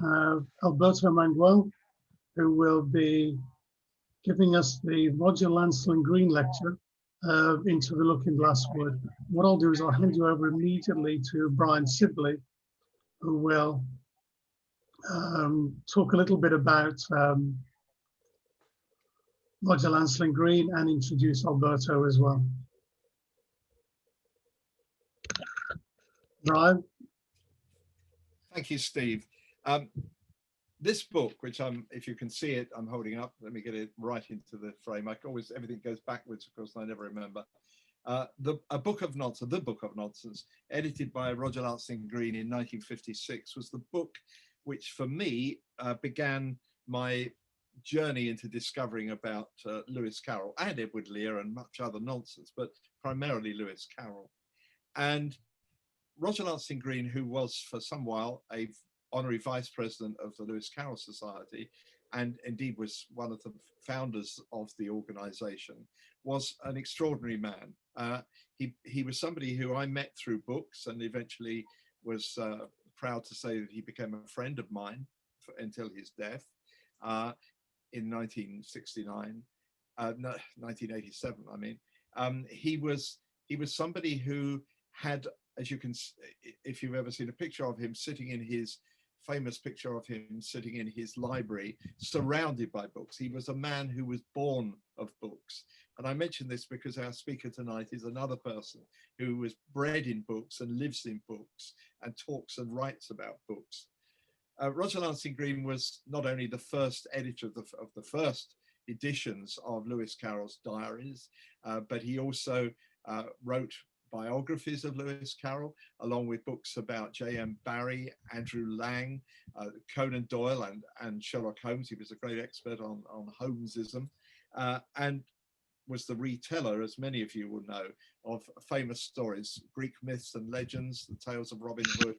have Alberto Manguel, who will be giving us the Roger Lancelyn Green lecture, Into the Looking Glass Wood. What I'll do is I'll hand you over immediately to Brian Sibley, who will talk a little bit about Roger Lancelyn Green and introduce Alberto as well. Brian? Thank you, Steve. This book, which if you can see it, I'm holding up. Let me get it right into the frame. Everything goes backwards, of course, and I never remember. The Book of Nonsense, edited by Roger Lancelyn Green in 1956, was the book which, for me, began my journey into discovering about Lewis Carroll and Edward Lear and much other nonsense, but primarily Lewis Carroll. And Roger Lancelyn Green, who was for some while a honorary vice president of the Lewis Carroll Society, and indeed was one of the founders of the organization, was an extraordinary man. He was somebody who I met through books, and eventually was proud to say that he became a friend of mine until his death in 1969, 1987, I mean. He was somebody who had, as you can, if you've ever seen a picture of him sitting in his famous picture of him sitting in his library, surrounded by books. He was a man who was born of books. And I mention this because our speaker tonight is another person who was bred in books and lives in books and talks and writes about books. Roger Lancelyn Green was not only the first editor of the first editions of Lewis Carroll's diaries, but he also wrote biographies of Lewis Carroll, along with books about J.M. Barrie, Andrew Lang, Conan Doyle, and Sherlock Holmes. He was a great expert on Holmesism, and was the reteller, as many of you will know, of famous stories, Greek myths and legends, the tales of Robin Hood,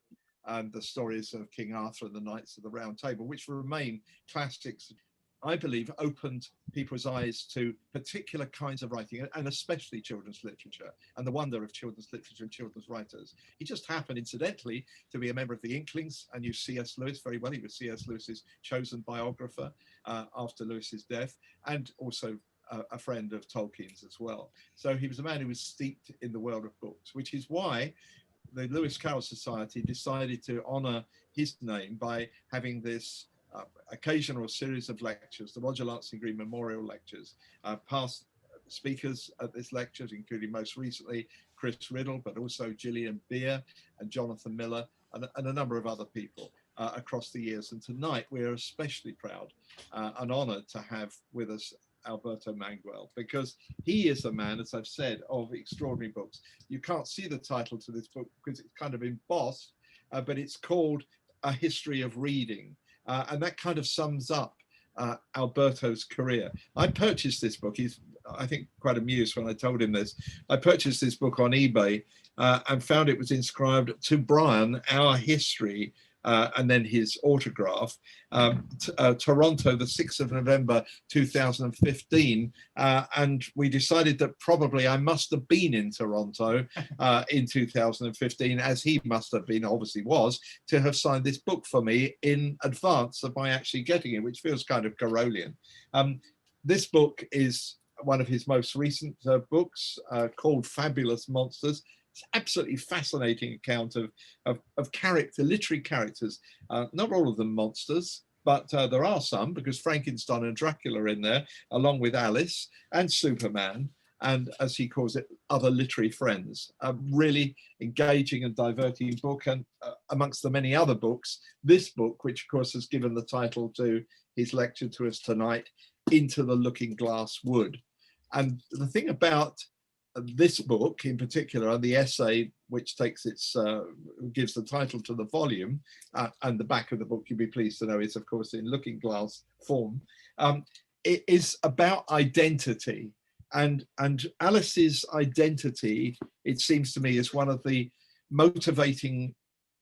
and the stories of King Arthur and the Knights of the Round Table, which remain classics. I believe opened people's eyes to particular kinds of writing, and especially children's literature, and the wonder of children's literature and children's writers. He just happened, incidentally, to be a member of the Inklings and knew C.S. Lewis very well. He was C.S. Lewis's chosen biographer after Lewis's death, and also a friend of Tolkien's as well. So he was a man who was steeped in the world of books, which is why the Lewis Carroll Society decided to honor his name by having this occasional series of lectures, the Roger Lancelyn Green Memorial Lectures. Past speakers at this lectures, including most recently Chris Riddle, but also Gillian Beer and Jonathan Miller, and a number of other people across the years. And tonight we're especially proud and honored to have with us Alberto Manguel, because he is a man, as I've said, of extraordinary books. You can't see the title to this book because it's kind of embossed, but it's called A History of Reading. And that kind of sums up Alberto's career. I purchased this book. He's, I think, quite amused when I told him this. I purchased this book on eBay and found it was inscribed to Brian, our history, and then his autograph, Toronto, the 6th of November, 2015. And we decided that probably I must have been in Toronto in 2015, as he must have been, obviously was, to have signed this book for me in advance of my actually getting it, which feels kind of Carrollian. This book is one of his most recent books called Fabulous Monsters. It's an absolutely fascinating account of character, literary characters, not all of them monsters, but there are some, because Frankenstein and Dracula are in there, along with Alice and Superman, and, as he calls it, other literary friends. A really engaging and diverting book, and amongst the many other books, this book, which of course has given the title to his lecture to us tonight, Into the Looking Glass Wood. And the thing about this book in particular, and the essay which takes its gives the title to the volume, and the back of the book, you'll be pleased to know, is of course in looking glass form. It is about identity, and Alice's identity, it seems to me, is one of the motivating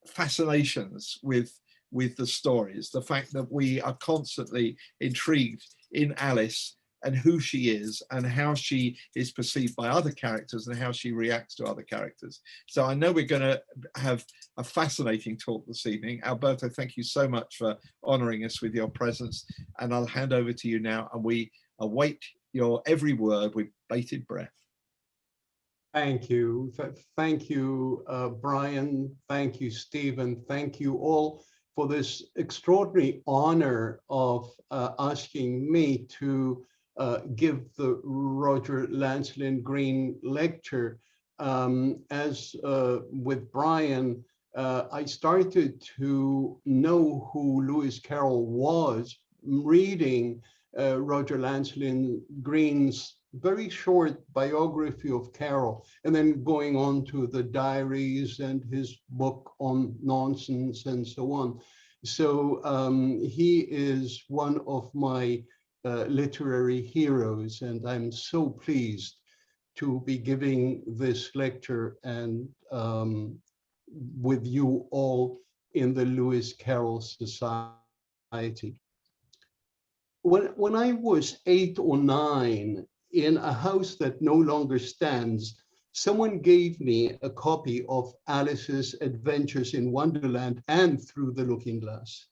fascinations with the stories. The fact that we are constantly intrigued in Alice and who she is and how she is perceived by other characters and how she reacts to other characters. So I know we're going to have a fascinating talk this evening. Alberto, thank you so much for honoring us with your presence, and I'll hand over to you now, and we await your every word with bated breath. Thank you. Thank you, Brian. Thank you, Stephen. Thank you all for this extraordinary honor of asking me to give the Roger Lancelyn Green lecture. As with Brian, I started to know who Lewis Carroll was reading Roger Lancelyn Green's very short biography of Carroll, and then going on to the diaries and his book on nonsense and so on. So he is one of my literary heroes, and I'm so pleased to be giving this lecture and with you all in the Lewis Carroll Society. When I was 8 or 9, in a house that no longer stands, someone gave me a copy of Alice's Adventures in Wonderland and Through the Looking Glass.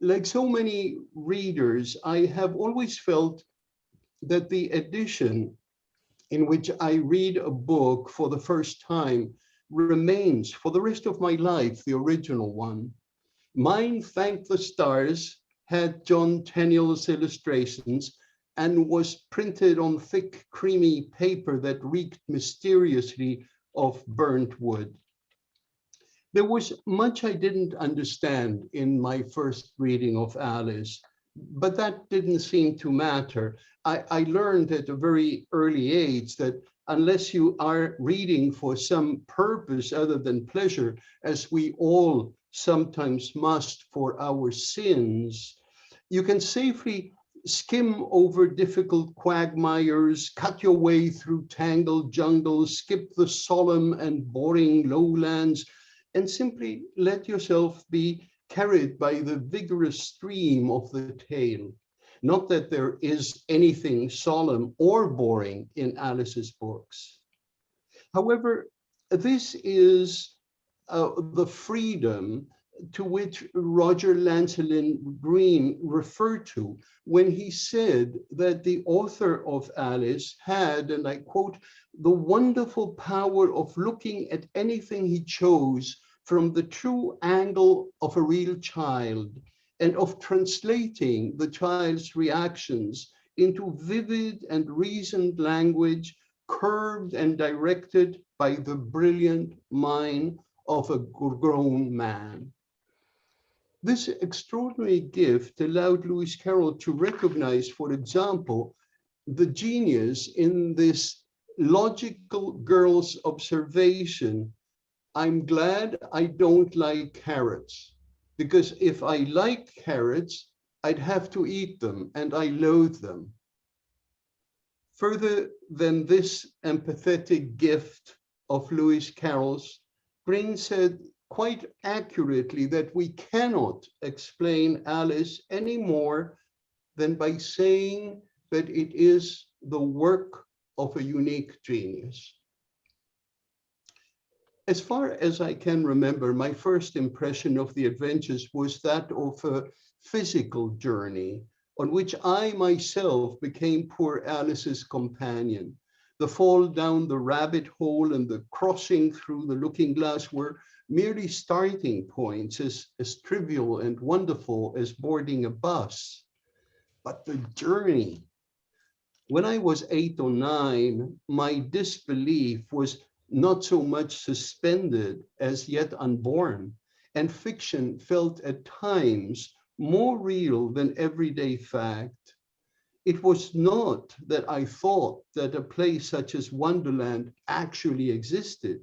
Like so many readers, I have always felt that the edition in which I read a book for the first time remains for the rest of my life the original one. Mine, thank the stars, had John Tenniel's illustrations and was printed on thick, creamy paper that reeked mysteriously of burnt wood. There was much I didn't understand in my first reading of Alice, but that didn't seem to matter. I learned at a very early age that unless you are reading for some purpose other than pleasure, as we all sometimes must for our sins, you can safely skim over difficult quagmires, cut your way through tangled jungles, skip the solemn and boring lowlands, and simply let yourself be carried by the vigorous stream of the tale. Not that there is anything solemn or boring in Alice's books. However, this is the freedom to which Roger Lancelyn Green referred to when he said that the author of Alice had, and I quote, the wonderful power of looking at anything he chose from the true angle of a real child, and of translating the child's reactions into vivid and reasoned language, curved and directed by the brilliant mind of a grown man. This extraordinary gift allowed Lewis Carroll to recognize, for example, the genius in this logical girl's observation: I'm glad I don't like carrots, because if I liked carrots, I'd have to eat them, and I loathe them. Further than this empathetic gift of Lewis Carroll's, Green said quite accurately that we cannot explain Alice any more than by saying that it is the work of a unique genius. As far as I can remember, my first impression of the adventures was that of a physical journey on which I myself became poor Alice's companion. The fall down the rabbit hole and the crossing through the looking glass were merely starting points, as trivial and wonderful as boarding a bus. But the journey, when I was 8 or 9, my disbelief was not so much suspended as yet unborn, and fiction felt at times more real than everyday fact. It was not that I thought that a place such as Wonderland actually existed,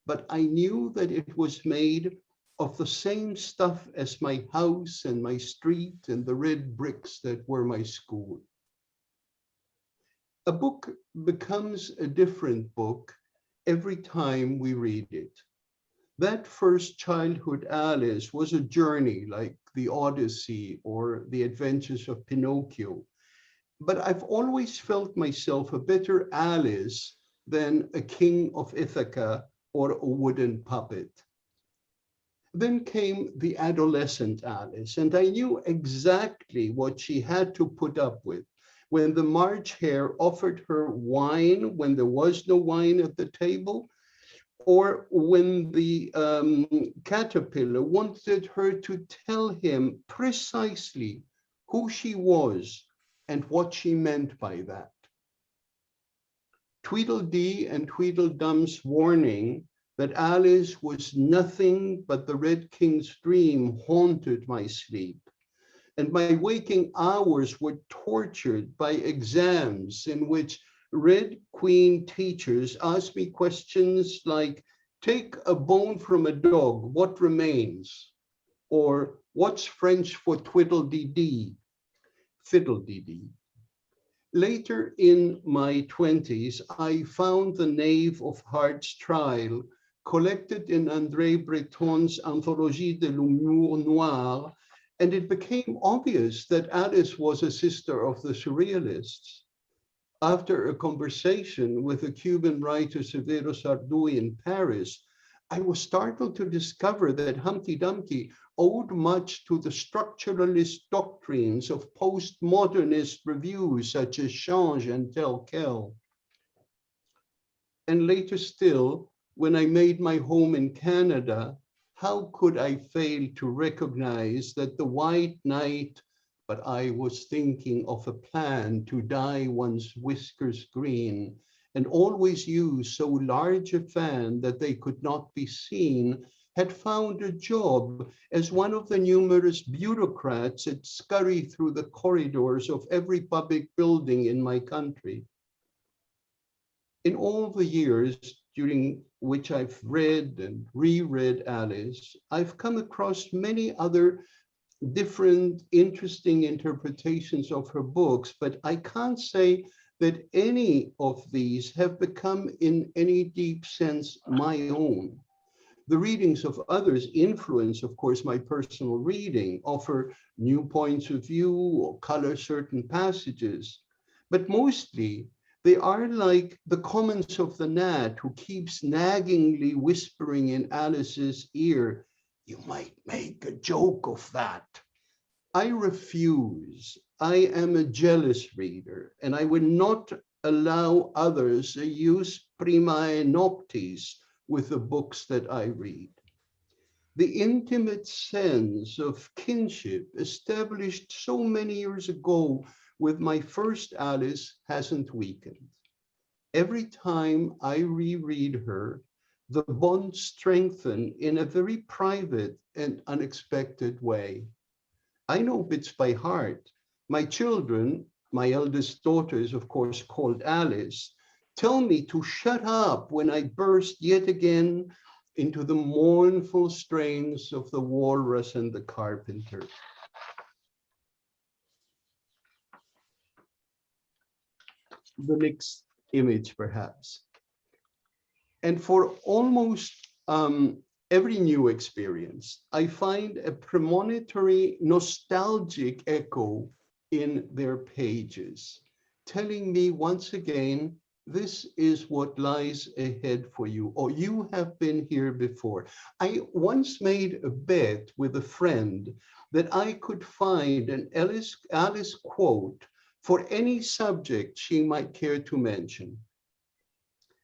but I knew that it was made of the same stuff as my house and my street and the red bricks that were my school. A book becomes a different book every time we read it. That first childhood Alice was a journey like the Odyssey or the Adventures of Pinocchio. but I've always felt myself a better Alice than a king of Ithaca or a wooden puppet. Then came the adolescent Alice, and I knew exactly what she had to put up with. When the March Hare offered her wine when there was no wine at the table, or when the caterpillar wanted her to tell him precisely who she was and what she meant by that. Tweedledee and Tweedledum's warning that Alice was nothing but the Red King's dream haunted my sleep, and my waking hours were tortured by exams in which Red Queen teachers asked me questions like, take a bone from a dog, what remains? Or what's French for twiddle-dee-dee? Fiddle-dee-dee. Later in my 20s, I found the Knave of Hearts Trial, collected in André Breton's Anthologie de l'Humour Noir, and it became obvious that Alice was a sister of the Surrealists. After a conversation with the Cuban writer Severo Sarduy in Paris, I was startled to discover that Humpty Dumpty owed much to the structuralist doctrines of postmodernist reviews such as Change and Tel Quel. And later still, when I made my home in Canada, how could I fail to recognize that the White Knight, but I was thinking of a plan to dye one's whiskers green and always use so large a fan that they could not be seen, had found a job as one of the numerous bureaucrats that scurry through the corridors of every public building in my country. In all the years during which I've read and reread Alice, I've come across many other different interesting interpretations of her books, but I can't say that any of these have become in any deep sense my own. The readings of others influence, of course, my personal reading, offer new points of view or color certain passages, but mostly they are like the comments of the gnat who keeps naggingly whispering in Alice's ear, "You might make a joke of that." I refuse. I am a jealous reader, and I would not allow others a jus primae noctis with the books that I read. The intimate sense of kinship established so many years ago with my first Alice hasn't weakened. Every time I reread her, the bonds strengthen in a very private and unexpected way. I know bits by heart. My children, my eldest daughter is of course called Alice, tell me to shut up when I burst yet again into the mournful strains of the Walrus and the Carpenter. The next image, perhaps. And for almost every new experience, I find a premonitory nostalgic echo in their pages, telling me once again, this is what lies ahead for you, or you have been here before. I once made a bet with a friend that I could find an Alice quote for any subject she might care to mention.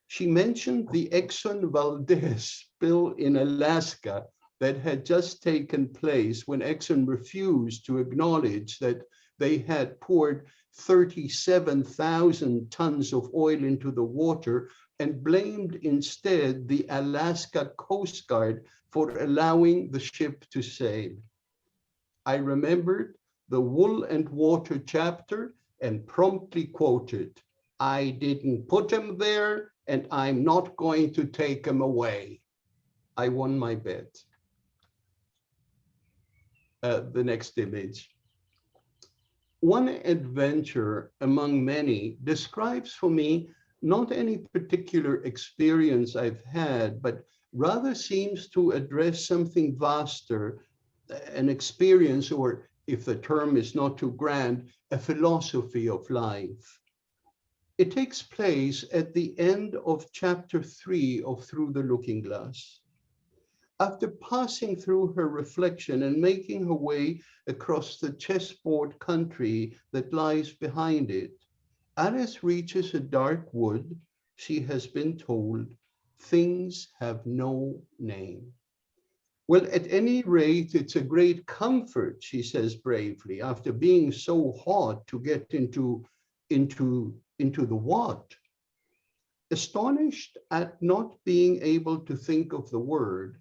She mentioned the Exxon Valdez spill in Alaska that had just taken place when Exxon refused to acknowledge that they had poured 37,000 tons of oil into the water and blamed instead the Alaska Coast Guard for allowing the ship to sail. I remembered the Wool and Water chapter and promptly quoted, "I didn't put him there and I'm not going to take him away." I won my bet. The next image. One adventure among many describes for me not any particular experience I've had, but rather seems to address something vaster, an experience or if the term is not too grand, a philosophy of life. It takes place at the end of chapter 3 of Through the Looking Glass. After passing through her reflection and making her way across the chessboard country that lies behind it, Alice reaches a dark wood. She has been told things have no name. Well, at any rate, it's a great comfort, she says bravely, after being so hard to get into the what. Astonished at not being able to think of the word,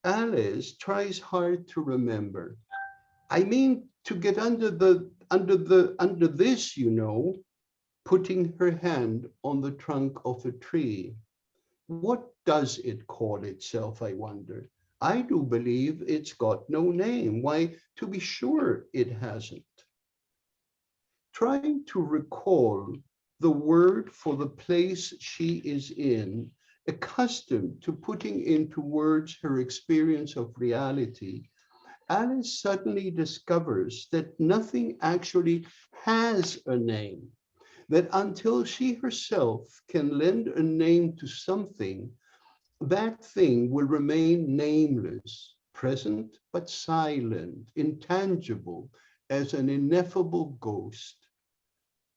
Alice tries hard to remember. I mean, to get under this, you know, putting her hand on the trunk of a tree. What does it call itself, I wonder? I do believe it's got no name. Why, to be sure it hasn't. Trying to recall the word for the place she is in, accustomed to putting into words her experience of reality, Alice suddenly discovers that nothing actually has a name, that until she herself can lend a name to something, that thing will remain nameless, present but silent, intangible, as an ineffable ghost.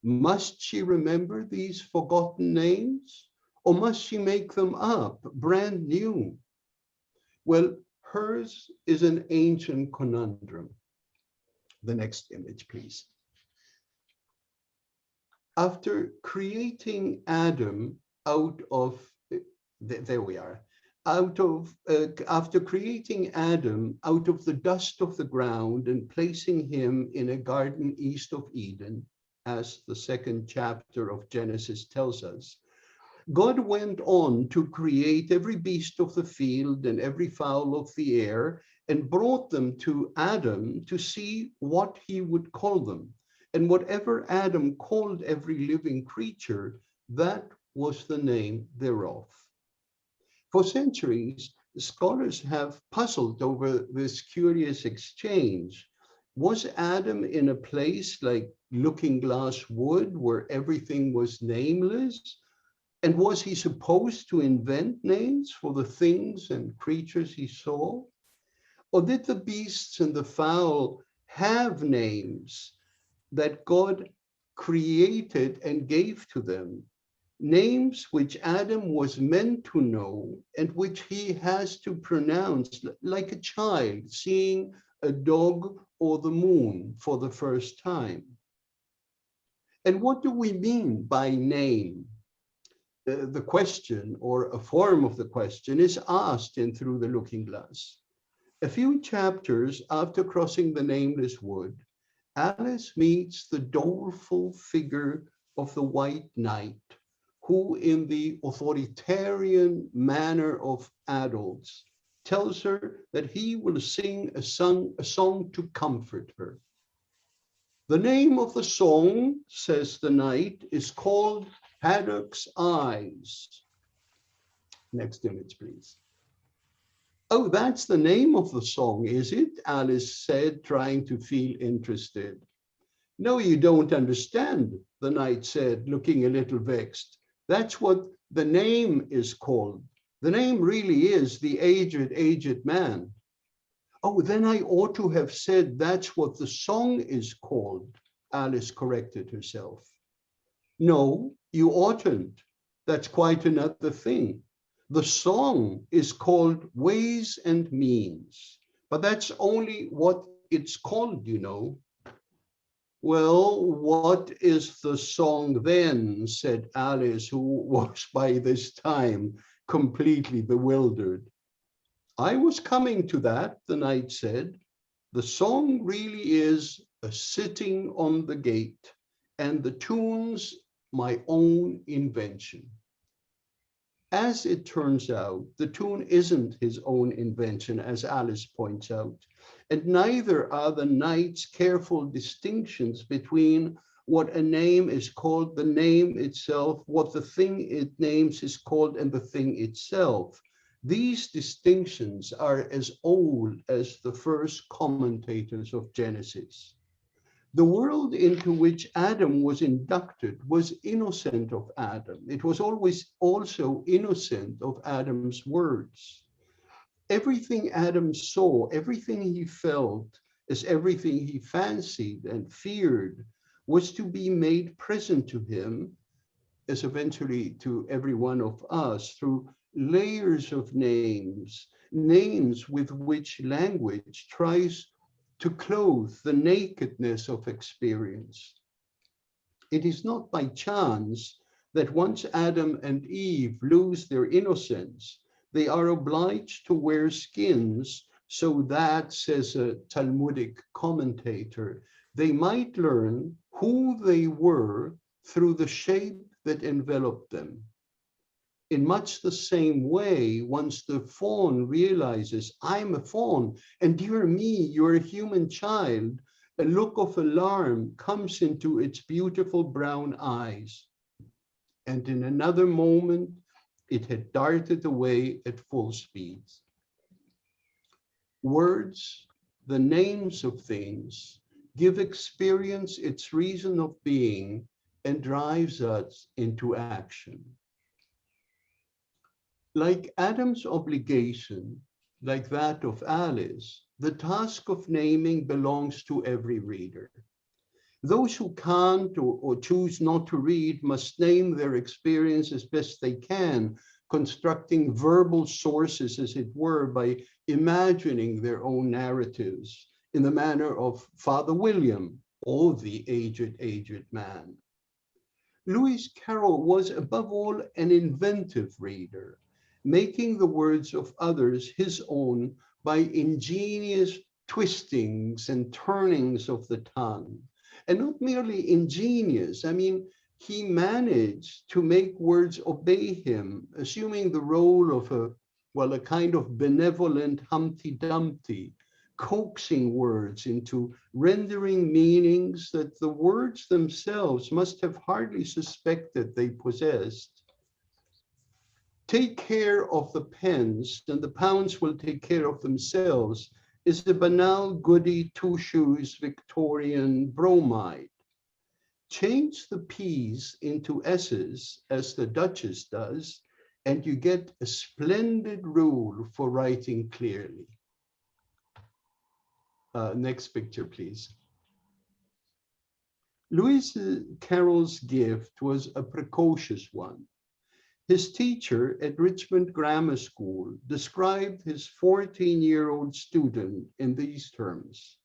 Must she remember these forgotten names, or must she make them up, brand new? Well, hers is an ancient conundrum. The next image, please. After creating Adam out of, there we are, after creating Adam out of the dust of the ground and placing him in a garden east of Eden, as the second chapter of Genesis tells us, God went on to create every beast of the field and every fowl of the air and brought them to Adam to see what he would call them. And whatever Adam called every living creature, that was the name thereof. For centuries, scholars have puzzled over this curious exchange. Was Adam in a place like Looking Glass Wood where everything was nameless? And was he supposed to invent names for the things and creatures he saw? Or did the beasts and the fowl have names that God created and gave to them? Names which Adam was meant to know and which he has to pronounce like a child seeing a dog or the moon for the first time. And what do we mean by name? The question, or a form of the question, is asked in Through the Looking Glass. A few chapters after crossing the nameless wood, Alice meets the doleful figure of the White Knight, who in the authoritarian manner of adults tells her that he will sing a song to comfort her. The name of the song, says the knight, is called Haddock's Eyes. Next image, please. Oh, that's the name of the song, is it? Alice said, trying to feel interested. No, you don't understand, the knight said, looking a little vexed. That's what the name is called. The name really is the aged man. Oh, then I ought to have said that's what the song is called, Alice corrected herself. No, you oughtn't. That's quite another thing. The song is called Ways and Means, but that's only what it's called, you know. Well, what is the song then, said Alice, who was by this time completely bewildered. I was coming to that, the knight said. The song really is a sitting on the gate, and the tune's my own invention. As it turns out, the tune isn't his own invention, as Alice points out, and neither are the knight's careful distinctions between what a name is called, the name itself, what the thing it names is called, and the thing itself. These distinctions are as old as the first commentators of Genesis. The world into which Adam was inducted was innocent of Adam. It was always also innocent of Adam's words. Everything Adam saw, everything he felt, as everything he fancied and feared, was to be made present to him, as eventually to every one of us, through layers of names, names with which language tries to clothe the nakedness of experience. It is not by chance that once Adam and Eve lose their innocence, they are obliged to wear skins so that, says a Talmudic commentator, they might learn who they were through the shape that enveloped them. In much the same way, once the fawn realizes, I'm a fawn, and dear me, you're a human child, a look of alarm comes into its beautiful brown eyes. And in another moment, it had darted away at full speed. Words, the names of things, give experience its reason of being and drives us into action. Like Adam's obligation, like that of Alice, the task of naming belongs to every reader. Those who can't or choose not to read must name their experience as best they can, constructing verbal sources, as it were, by imagining their own narratives in the manner of Father William or the aged man. Lewis Carroll was above all an inventive reader, making the words of others his own by ingenious twistings and turnings of the tongue. And not merely ingenious, I mean, he managed to make words obey him, assuming the role of a kind of benevolent Humpty Dumpty, coaxing words into rendering meanings that the words themselves must have hardly suspected they possessed. Take care of the pence, and the pounds will take care of themselves, is the banal goody two-shoes Victorian bromide. Change the P's into S's, as the Duchess does, and you get a splendid rule for writing clearly. Next picture, please. Lewis Carroll's gift was a precocious one. His teacher at Richmond Grammar School described his 14-year-old student in these terms.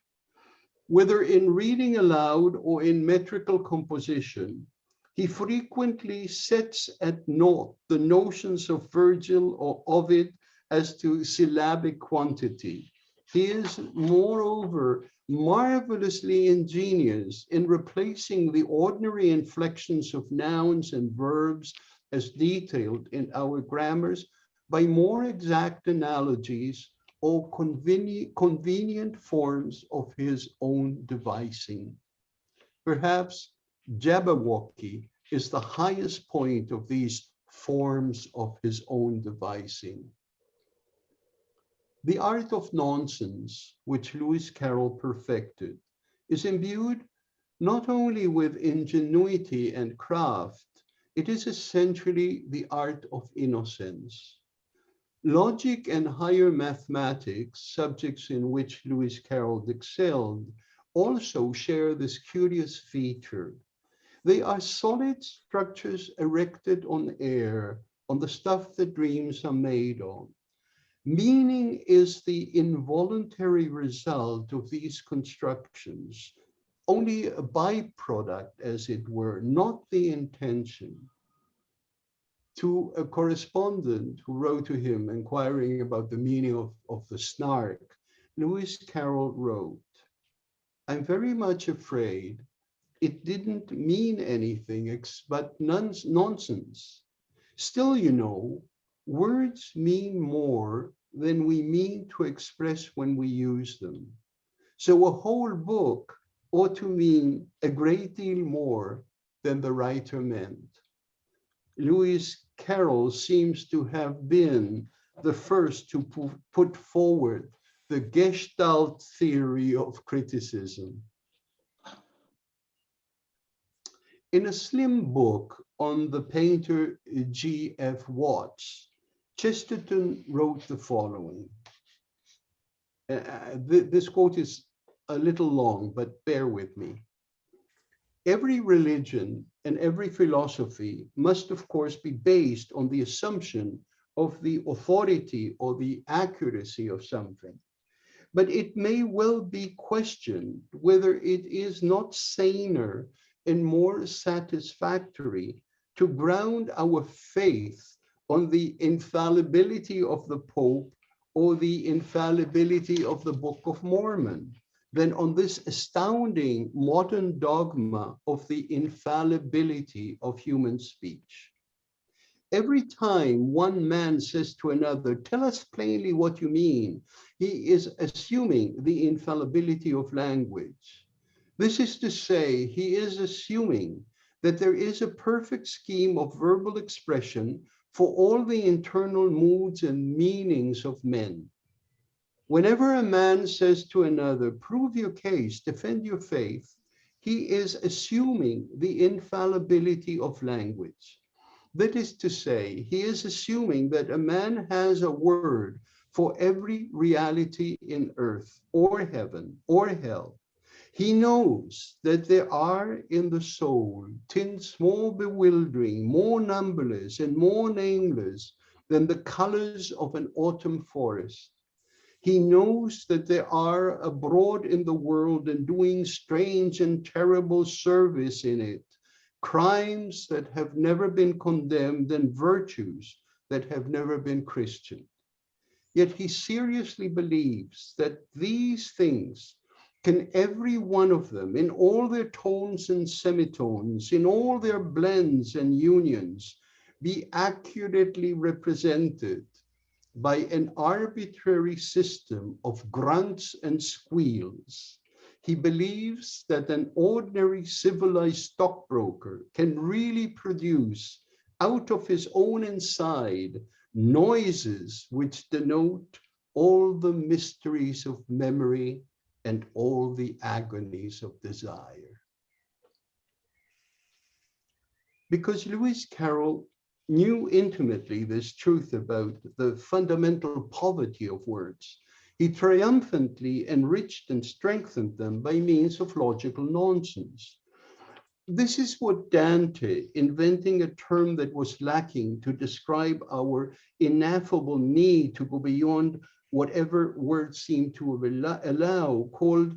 Whether in reading aloud or in metrical composition, he frequently sets at naught the notions of Virgil or Ovid as to syllabic quantity. He is, moreover, marvelously ingenious in replacing the ordinary inflections of nouns and verbs as detailed in our grammars by more exact analogies or convenient forms of his own devising. Perhaps Jabberwocky is the highest point of these forms of his own devising. The art of nonsense, which Lewis Carroll perfected, is imbued not only with ingenuity and craft, it is essentially the art of innocence. Logic and higher mathematics, subjects in which Lewis Carroll excelled, also share this curious feature. They are solid structures erected on air, on the stuff that dreams are made of. Meaning is the involuntary result of these constructions, only a byproduct, as it were, not the intention. To a correspondent who wrote to him inquiring about the meaning of the snark, Lewis Carroll wrote, I'm very much afraid it didn't mean anything but nonsense. Still, you know, words mean more than we mean to express when we use them. So a whole book ought to mean a great deal more than the writer meant. Lewis Carroll seems to have been the first to put forward the Gestalt theory of criticism. In a slim book on the painter G.F. Watts, Chesterton wrote the following. This quote is a little long, but bear with me. Every religion and every philosophy must, of course, be based on the assumption of the authority or the accuracy of something. But it may well be questioned whether it is not saner and more satisfactory to ground our faith on the infallibility of the Pope or the infallibility of the Book of Mormon than on this astounding modern dogma of the infallibility of human speech. Every time one man says to another, "Tell us plainly what you mean," he is assuming the infallibility of language. This is to say, he is assuming that there is a perfect scheme of verbal expression for all the internal moods and meanings of men. Whenever a man says to another, "Prove your case, defend your faith," he is assuming the infallibility of language. That is to say, he is assuming that a man has a word for every reality in earth or heaven or hell. He knows that there are in the soul tints more bewildering, more numberless, and more nameless than the colors of an autumn forest. He knows that there are abroad in the world and doing strange and terrible service in it, crimes that have never been condemned and virtues that have never been Christian. Yet he seriously believes that these things can every one of them, in all their tones and semitones, in all their blends and unions, be accurately represented by an arbitrary system of grunts and squeals. He believes that an ordinary civilized stockbroker can really produce out of his own inside noises which denote all the mysteries of memory and all the agonies of desire. Because Lewis Carroll knew intimately this truth about the fundamental poverty of words, he triumphantly enriched and strengthened them by means of logical nonsense. This is what Dante, inventing a term that was lacking to describe our ineffable need to go beyond whatever words seem to allow, called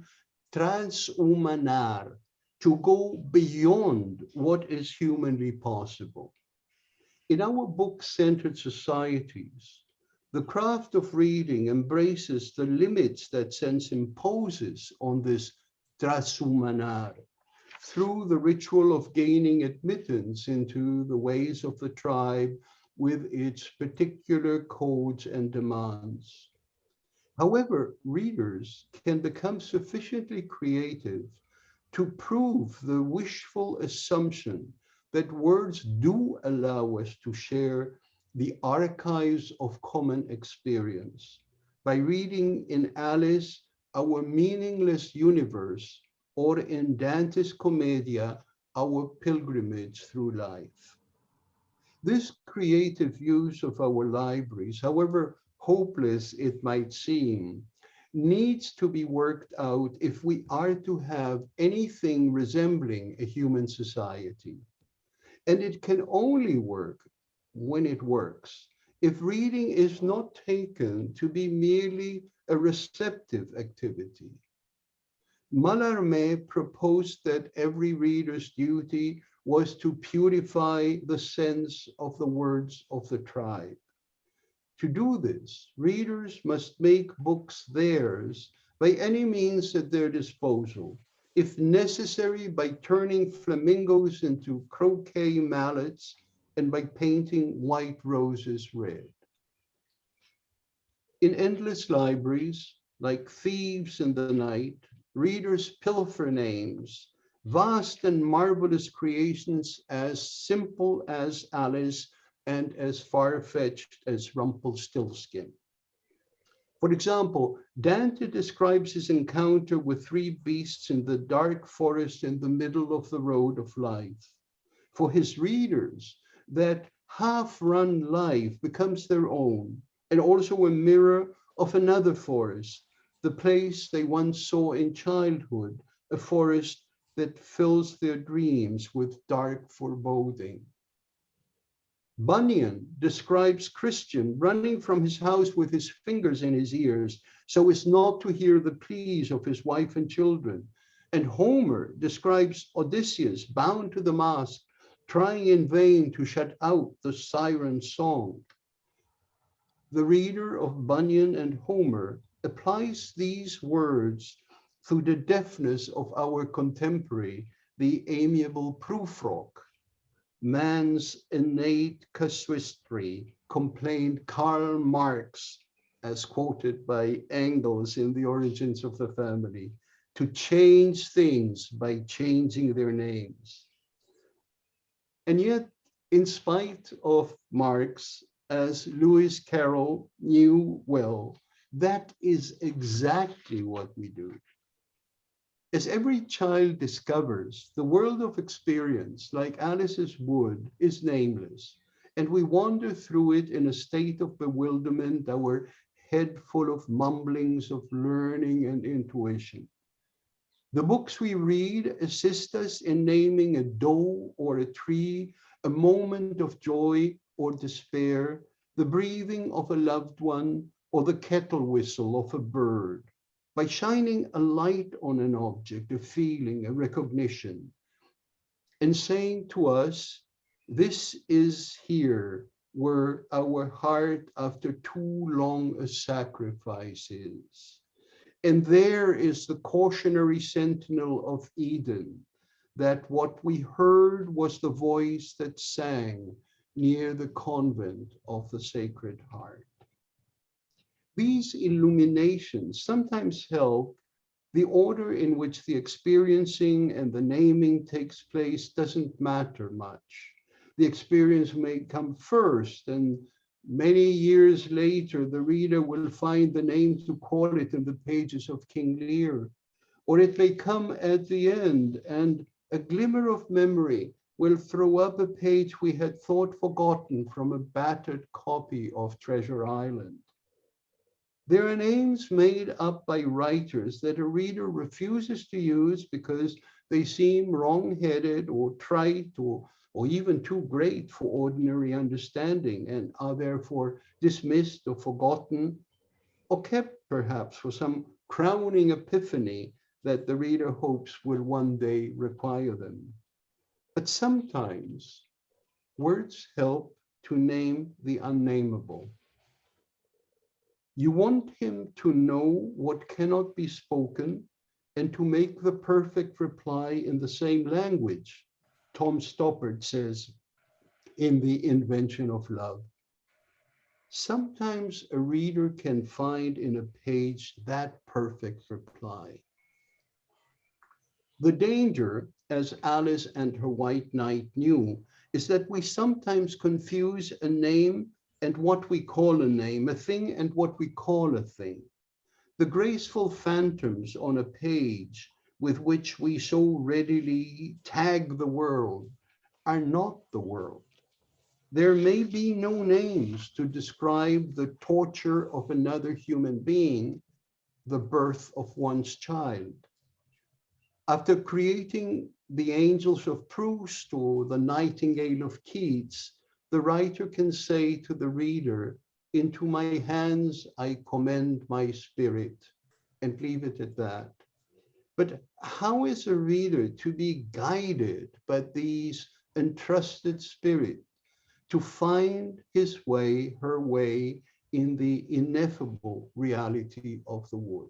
transhumanar, to go beyond what is humanly possible. In our book-centered societies, the craft of reading embraces the limits that sense imposes on this transhumanar through the ritual of gaining admittance into the ways of the tribe with its particular codes and demands. However, readers can become sufficiently creative to prove the wishful assumption that words do allow us to share the archives of common experience by reading in Alice our meaningless universe, or in Dante's Commedia our pilgrimage through life. This creative use of our libraries, however hopeless it might seem, needs to be worked out if we are to have anything resembling a human society. And it can only work when it works, if reading is not taken to be merely a receptive activity. Mallarmé proposed that every reader's duty was to purify the sense of the words of the tribe. To do this, readers must make books theirs by any means at their disposal, if necessary by turning flamingos into croquet mallets and by painting white roses red. In endless libraries, like thieves in the night, readers pilfer names, vast and marvelous creations as simple as Alice and as far-fetched as Rumpelstiltskin. For example, Dante describes his encounter with three beasts in the dark forest in the middle of the road of life. For his readers, that half-run life becomes their own, and also a mirror of another forest, the place they once saw in childhood, a forest that fills their dreams with dark foreboding. Bunyan describes Christian running from his house with his fingers in his ears so as not to hear the pleas of his wife and children. And Homer describes Odysseus bound to the mast, trying in vain to shut out the siren's song. The reader of Bunyan and Homer applies these words through the deafness of our contemporary, the amiable Prufrock. Man's innate casuistry, complained Karl Marx, as quoted by Engels in The Origins of the Family, to change things by changing their names. And yet, in spite of Marx, as Lewis Carroll knew well, that is exactly what we do. As every child discovers, the world of experience, like Alice's wood, is nameless, and we wander through it in a state of bewilderment, our head full of mumblings of learning and intuition. The books we read assist us in naming a doe or a tree, a moment of joy or despair, the breathing of a loved one, or the kettle whistle of a bird. By shining a light on an object, a feeling, a recognition, and saying to us, this is here where our heart after too long a sacrifice is. And there is the cautionary sentinel of Eden, that what we heard was the voice that sang near the convent of the Sacred Heart. These illuminations sometimes help. The order in which the experiencing and the naming takes place doesn't matter much. The experience may come first, and many years later, the reader will find the name to call it in the pages of King Lear. Or it may come at the end, and a glimmer of memory will throw up a page we had thought forgotten from a battered copy of Treasure Island. There are names made up by writers that a reader refuses to use because they seem wrong-headed or trite or even too great for ordinary understanding, and are therefore dismissed or forgotten, or kept perhaps for some crowning epiphany that the reader hopes will one day require them. But sometimes words help to name the unnameable. You want him to know what cannot be spoken and to make the perfect reply in the same language, Tom Stoppard says in The Invention of Love. Sometimes a reader can find in a page that perfect reply. The danger, as Alice and her White Knight knew, is that we sometimes confuse a name and what we call a name, a thing and what we call a thing. The graceful phantoms on a page with which we so readily tag the world are not the world. There may be no names to describe the torture of another human being, the birth of one's child. After creating the Angels of Proust or the Nightingale of Keats, the writer can say to the reader, into my hands I commend my spirit, and leave it at that. But how is a reader to be guided by these entrusted spirit to find his way, her way in the ineffable reality of the wood?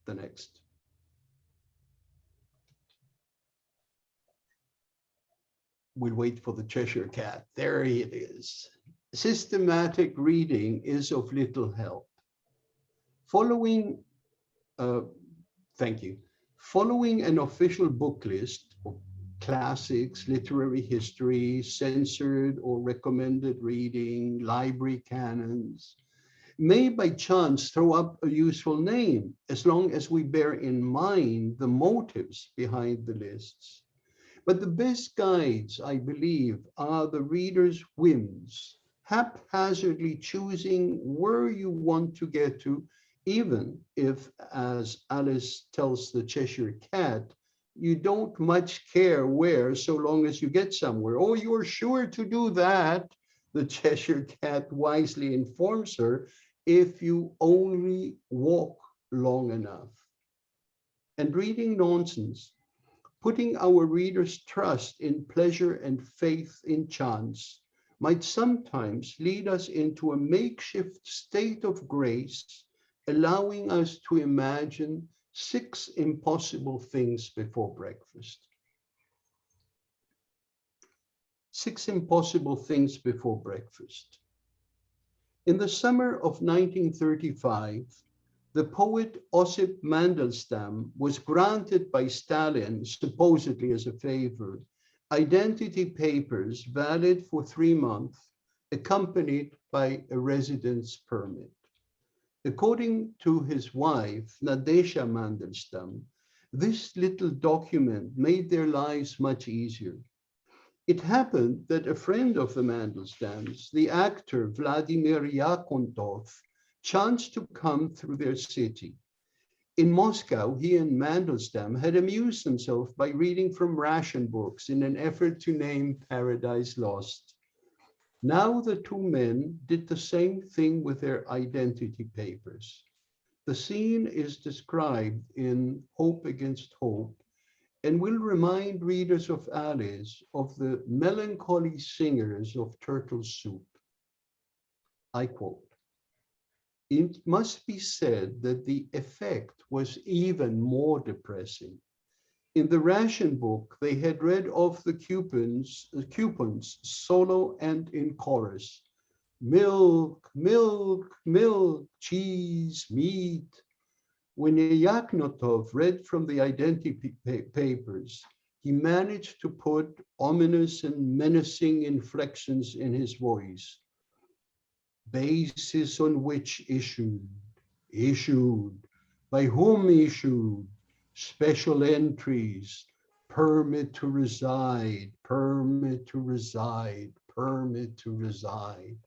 The next. We'll wait for the Cheshire Cat. There it is. Systematic reading is of little help. Following an official book list, classics, literary history, censored or recommended reading, library canons, may by chance throw up a useful name, as long as we bear in mind the motives behind the lists. But the best guides, I believe, are the reader's whims, haphazardly choosing where you want to get to, even if, as Alice tells the Cheshire Cat, you don't much care where, so long as you get somewhere. Oh, you're sure to do that, the Cheshire Cat wisely informs her, if you only walk long enough. And reading nonsense, putting our readers' trust in pleasure and faith in chance, might sometimes lead us into a makeshift state of grace, allowing us to imagine 6 impossible things before breakfast. 6 impossible things before breakfast. In the summer of 1935, the poet Osip Mandelstam was granted by Stalin, supposedly as a favor, identity papers valid for 3 months, accompanied by a residence permit. According to his wife, Nadezhda Mandelstam, this little document made their lives much easier. It happened that a friend of the Mandelstams, the actor Vladimir Yakontov, chanced to come through their city. In Moscow, he and Mandelstam had amused themselves by reading from ration books in an effort to name Paradise Lost. Now the 2 men did the same thing with their identity papers. The scene is described in Hope Against Hope and will remind readers of Alice of the melancholy singers of Turtle Soup. I quote, "It must be said that the effect was even more depressing. In the ration book, they had read of the coupons solo and in chorus. Milk, milk, milk, cheese, meat. When Yakonov read from the identity papers, he managed to put ominous and menacing inflections in his voice. Basis on which issued, by whom issued, special entries, permit to reside, permit to reside, permit to reside.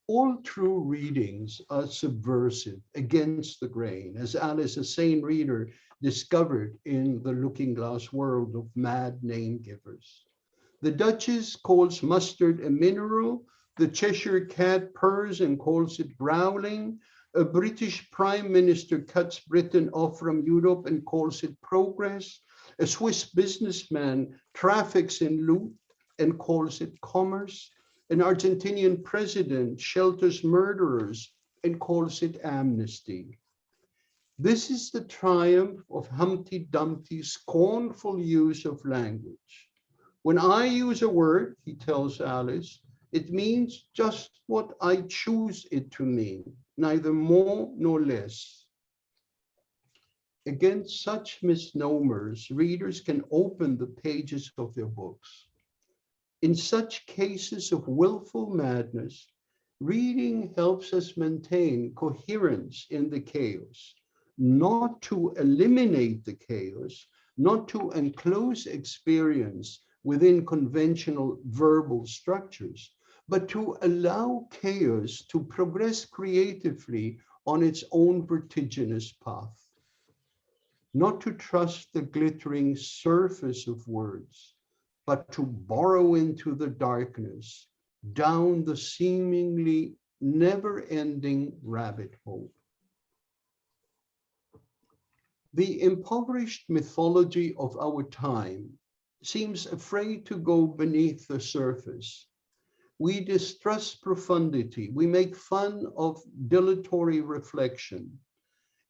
All true readings are subversive, against the grain, as Alice, a sane reader, discovered in the looking glass world of mad name givers. The Duchess calls mustard a mineral, the Cheshire Cat purrs and calls it growling, a British Prime Minister cuts Britain off from Europe and calls it progress, a Swiss businessman traffics in loot and calls it commerce, an Argentinian president shelters murderers and calls it amnesty. This is the triumph of Humpty Dumpty's scornful use of language. When I use a word, he tells Alice, it means just what I choose it to mean, neither more nor less. Against such misnomers, readers can open the pages of their books. In such cases of willful madness, reading helps us maintain coherence in the chaos, not to eliminate the chaos, not to enclose experience within conventional verbal structures, but to allow chaos to progress creatively on its own vertiginous path. Not to trust the glittering surface of words, but to borrow into the darkness, down the seemingly never-ending rabbit hole. The impoverished mythology of our time seems afraid to go beneath the surface. We distrust profundity. We make fun of dilatory reflection.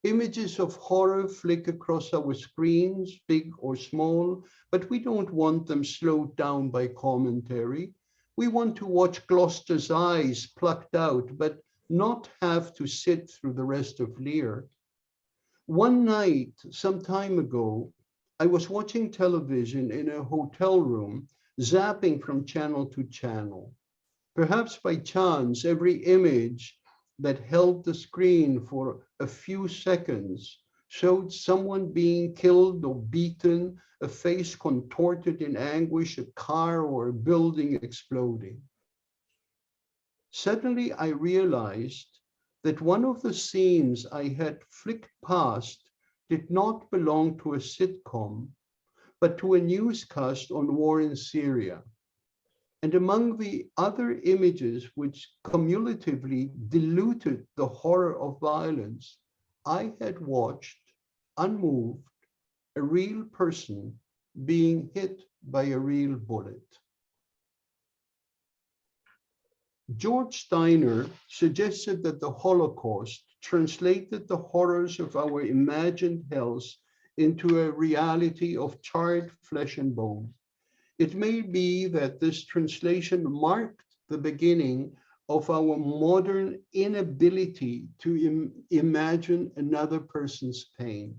Images of horror flick across our screens, big or small, but we don't want them slowed down by commentary. We want to watch Gloucester's eyes plucked out, but not have to sit through the rest of Lear. One night, some time ago, I was watching television in a hotel room, zapping from channel to channel. Perhaps by chance, every image that held the screen for a few seconds showed someone being killed or beaten, a face contorted in anguish, a car or a building exploding. Suddenly, I realized that one of the scenes I had flicked past did not belong to a sitcom, but to a newscast on war in Syria. And among the other images which cumulatively diluted the horror of violence, I had watched, unmoved, a real person being hit by a real bullet. George Steiner suggested that the Holocaust translated the horrors of our imagined hells into a reality of charred flesh and bone. It may be that this translation marked the beginning of our modern inability to imagine another person's pain.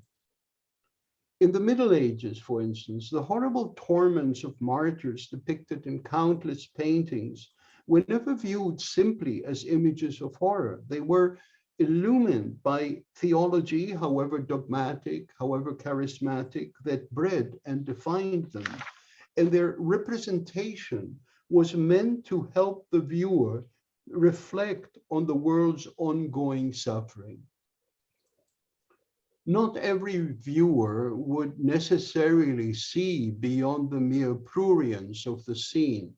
In the Middle Ages, for instance, the horrible torments of martyrs depicted in countless paintings were never viewed simply as images of horror. They were illumined by theology, however dogmatic, however charismatic, that bred and defined them. And their representation was meant to help the viewer reflect on the world's ongoing suffering. Not every viewer would necessarily see beyond the mere prurience of the scene,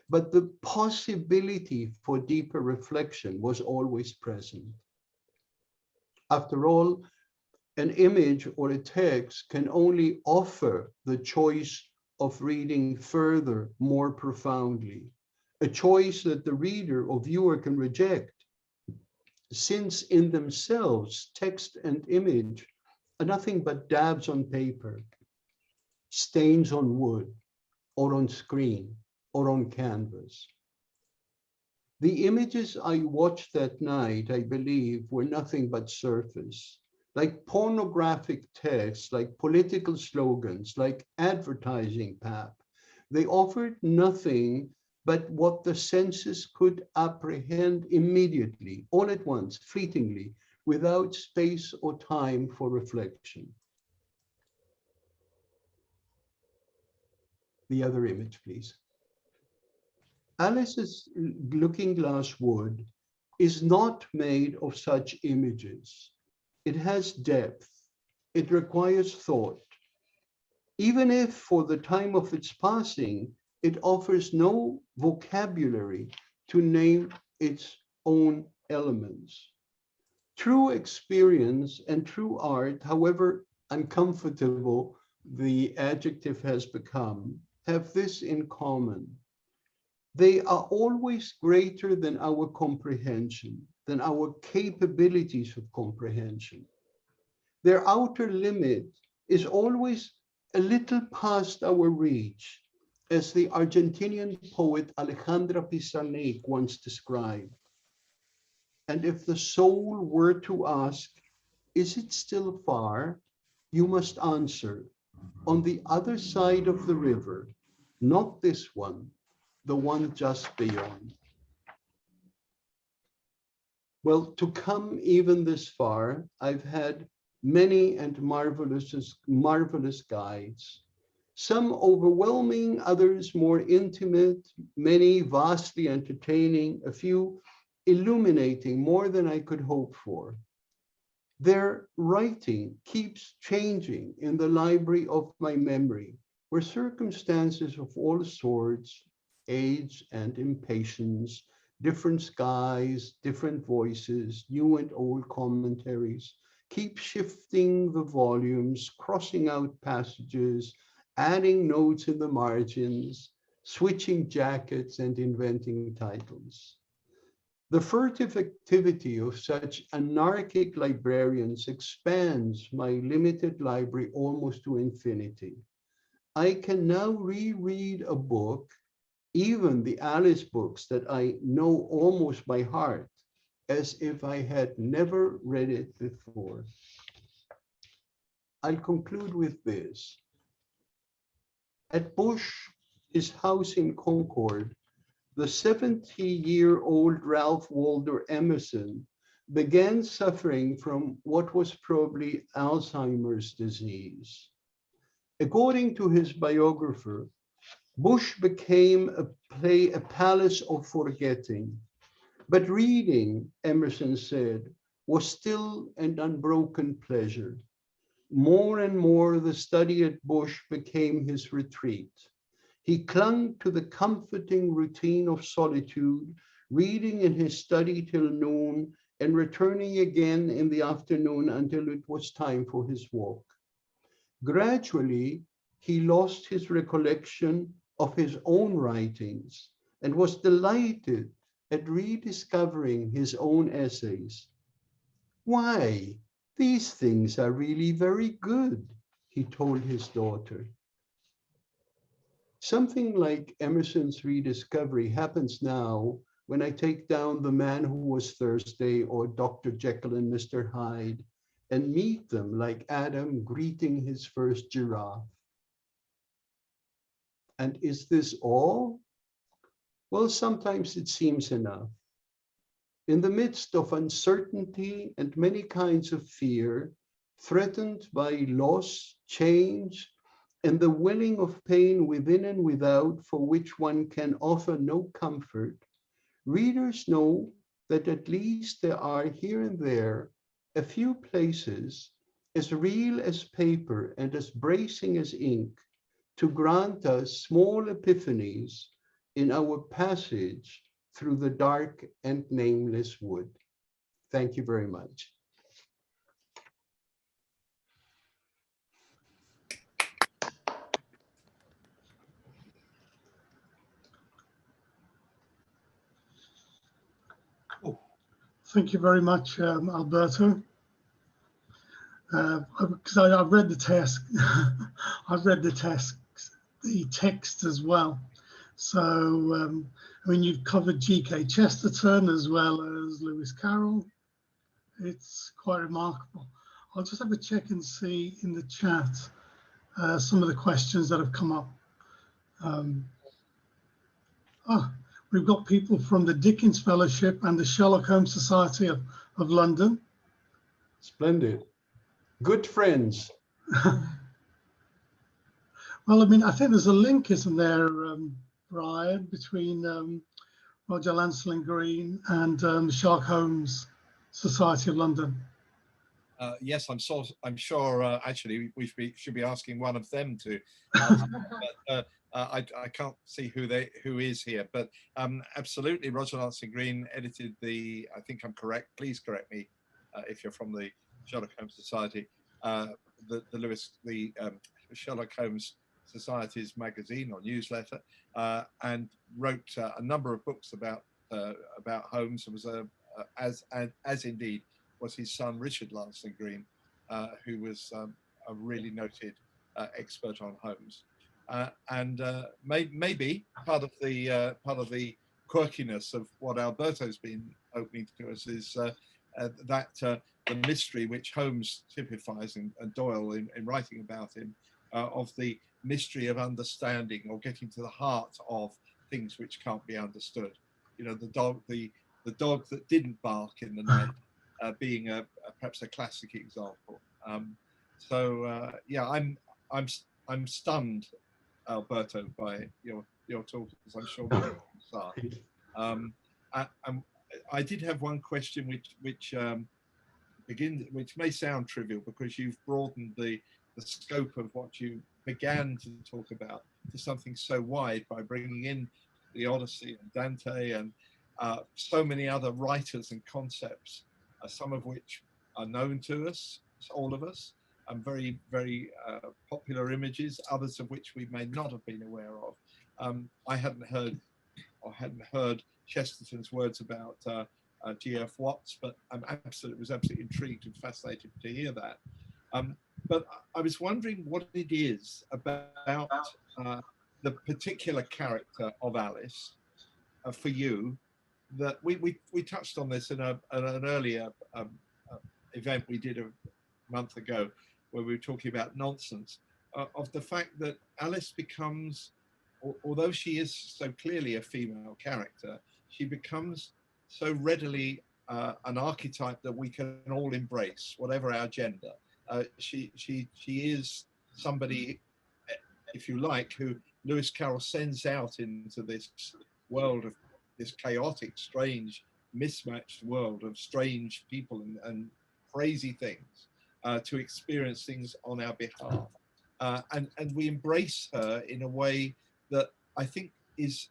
but the possibility for deeper reflection was always present. After all, an image or a text can only offer the choice of reading further, more profoundly, a choice that the reader or viewer can reject, since in themselves, text and image are nothing but dabs on paper, stains on wood, or on screen, or on canvas. The images I watched that night, I believe, were nothing but surface, like pornographic texts, like political slogans, like advertising pap. They offered nothing but what the senses could apprehend immediately, all at once, fleetingly, without space or time for reflection. The other image, please. Alice's Looking Glass Wood is not made of such images. It has depth. It requires thought. Even if for the time of its passing, it offers no vocabulary to name its own elements. True experience and true art, however uncomfortable the adjective has become, have this in common. They are always greater than our comprehension, than our capabilities of comprehension. Their outer limit is always a little past our reach, as the Argentinian poet Alejandra Pizarnik once described. And if the soul were to ask, is it still far? You must answer, on the other side of the river, not this one, the one just beyond. Well, to come even this far, I've had many and marvelous guides, some overwhelming, others more intimate, many vastly entertaining, a few illuminating more than I could hope for. Their writing keeps changing in the library of my memory, where circumstances of all sorts, age and impatience, different skies, different voices, new and old commentaries, keep shifting the volumes, crossing out passages, adding notes in the margins, switching jackets and inventing titles. The furtive activity of such anarchic librarians expands my limited library almost to infinity. I can now reread a book, even the Alice books that I know almost by heart, as if I had never read it before. I'll conclude with this. At Bush, his house in Concord, the 70-year-old Ralph Waldo Emerson began suffering from what was probably Alzheimer's disease. According to his biographer, Bush became a palace of forgetting. But reading, Emerson said, was still an unbroken pleasure. More and more, the study at Bush became his retreat. He clung to the comforting routine of solitude, reading in his study till noon and returning again in the afternoon until it was time for his walk. Gradually, he lost his recollection of his own writings and was delighted at rediscovering his own essays. Why, these things are really very good, he told his daughter. Something like Emerson's rediscovery happens now when I take down The Man Who Was Thursday or Dr. Jekyll and Mr. Hyde and meet them like Adam greeting his first giraffe. And is this all? Well, sometimes it seems enough. In the midst of uncertainty and many kinds of fear, threatened by loss, change, and the willing of pain within and without for which one can offer no comfort, readers know that at least there are here and there a few places as real as paper and as bracing as ink to grant us small epiphanies in our passage through the dark and nameless wood. Thank you very much. Thank you very much, Alberto. Because I've read the text, I've read the text as well. So, I mean, you've covered G K Chesterton as well as Lewis Carroll. It's quite remarkable. I'll just have a check and see in the chat some of the questions that have come up. We've got people from the Dickens Fellowship and the Sherlock Holmes Society of London. Splendid. Good friends. Well, I mean, I think there's a link, isn't there, Brian, between Roger Lancelyn Green and the Sherlock Holmes Society of London? Yes, I'm sure. Actually, should be asking one of them to answer, but I can't see who is here. But absolutely, Roger Lancelyn Green edited the. I think I'm correct. Please correct me if you're from the Sherlock Holmes Society. The Sherlock Holmes Society's magazine or newsletter, and wrote a number of books about Holmes. It was as indeed was his son Richard Lancelyn Green, who was a really noted expert on Holmes, and maybe part of the quirkiness of what Alberto's been opening to us is that the mystery which Holmes typifies and Doyle in writing about him, of the mystery of understanding or getting to the heart of things which can't be understood. You know, the dog that didn't bark in the night. Being perhaps a classic example. Yeah, I'm stunned, Alberto, by your talk, as I'm sure many are. I did have one question which may sound trivial because you've broadened the scope of what you began to talk about to something so wide by bringing in the Odyssey and Dante and so many other writers and concepts. Some of which are known to us, all of us, and very, very popular images, others of which we may not have been aware of. I hadn't heard Chesterton's words about G.F. Watts, but was absolutely intrigued and fascinated to hear that. But I was wondering what it is about the particular character of Alice for you, that we touched on this in an earlier event we did a month ago, where we were talking about nonsense. of the fact that Alice becomes, although she is so clearly a female character, she becomes so readily an archetype that we can all embrace, whatever our gender. She is somebody, if you like, who Lewis Carroll sends out into this world of this chaotic, strange, mismatched world of strange people and crazy things to experience things on our behalf. And we embrace her in a way that I think is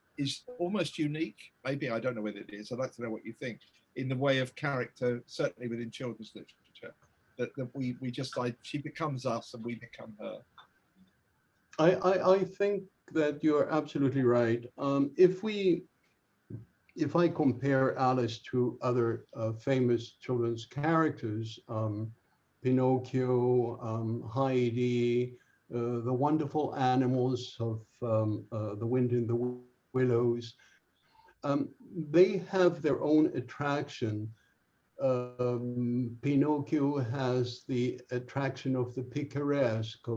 almost unique. Maybe, I don't know whether it is. I'd like to know what you think, in the way of character, certainly within children's literature, that we just like, she becomes us and we become her. I think that you're absolutely right. If I compare Alice to other famous children's characters, Pinocchio, Heidi, the wonderful animals of The Wind in the Willows, they have their own attraction. Pinocchio has the attraction of the picaresque,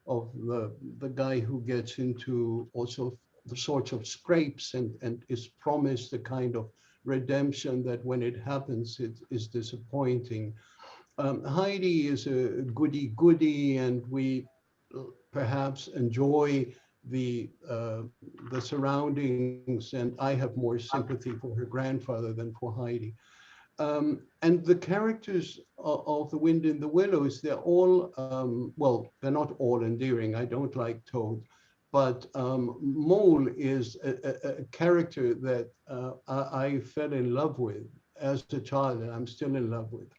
of the guy who gets into also the sorts of scrapes and is promised a kind of redemption that when it happens, it is disappointing. Heidi is a goody-goody, and we perhaps enjoy the surroundings, and I have more sympathy for her grandfather than for Heidi. And the characters of The Wind in the Willows, they're all, well, they're not all endearing. I don't like Toad, but Mole is a character that I fell in love with as a child, and I'm still in love with.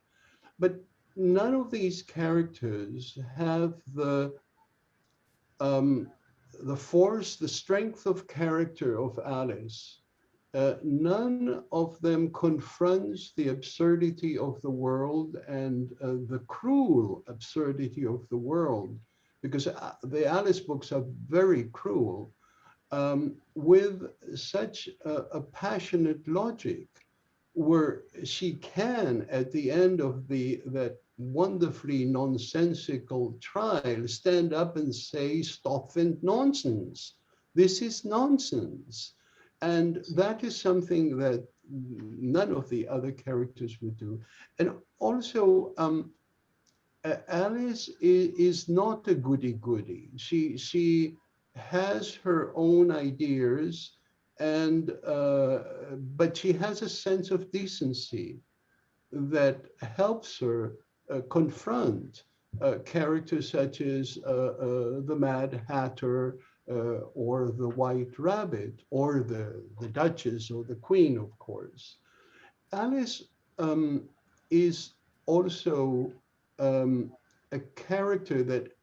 But none of these characters have the force, the strength of character of Alice. None of them confronts the absurdity of the world and the cruel absurdity of the world, because the Alice books are very cruel, with such a passionate logic, where she can, at the end of that wonderfully nonsensical trial, stand up and say, "Stop and nonsense. This is nonsense." And that is something that none of the other characters would do. And also, Alice is not a goody-goody. She has her own ideas, and but she has a sense of decency that helps her confront characters such as the Mad Hatter, or the White Rabbit, or the Duchess, or the Queen, of course. Alice is also a character that,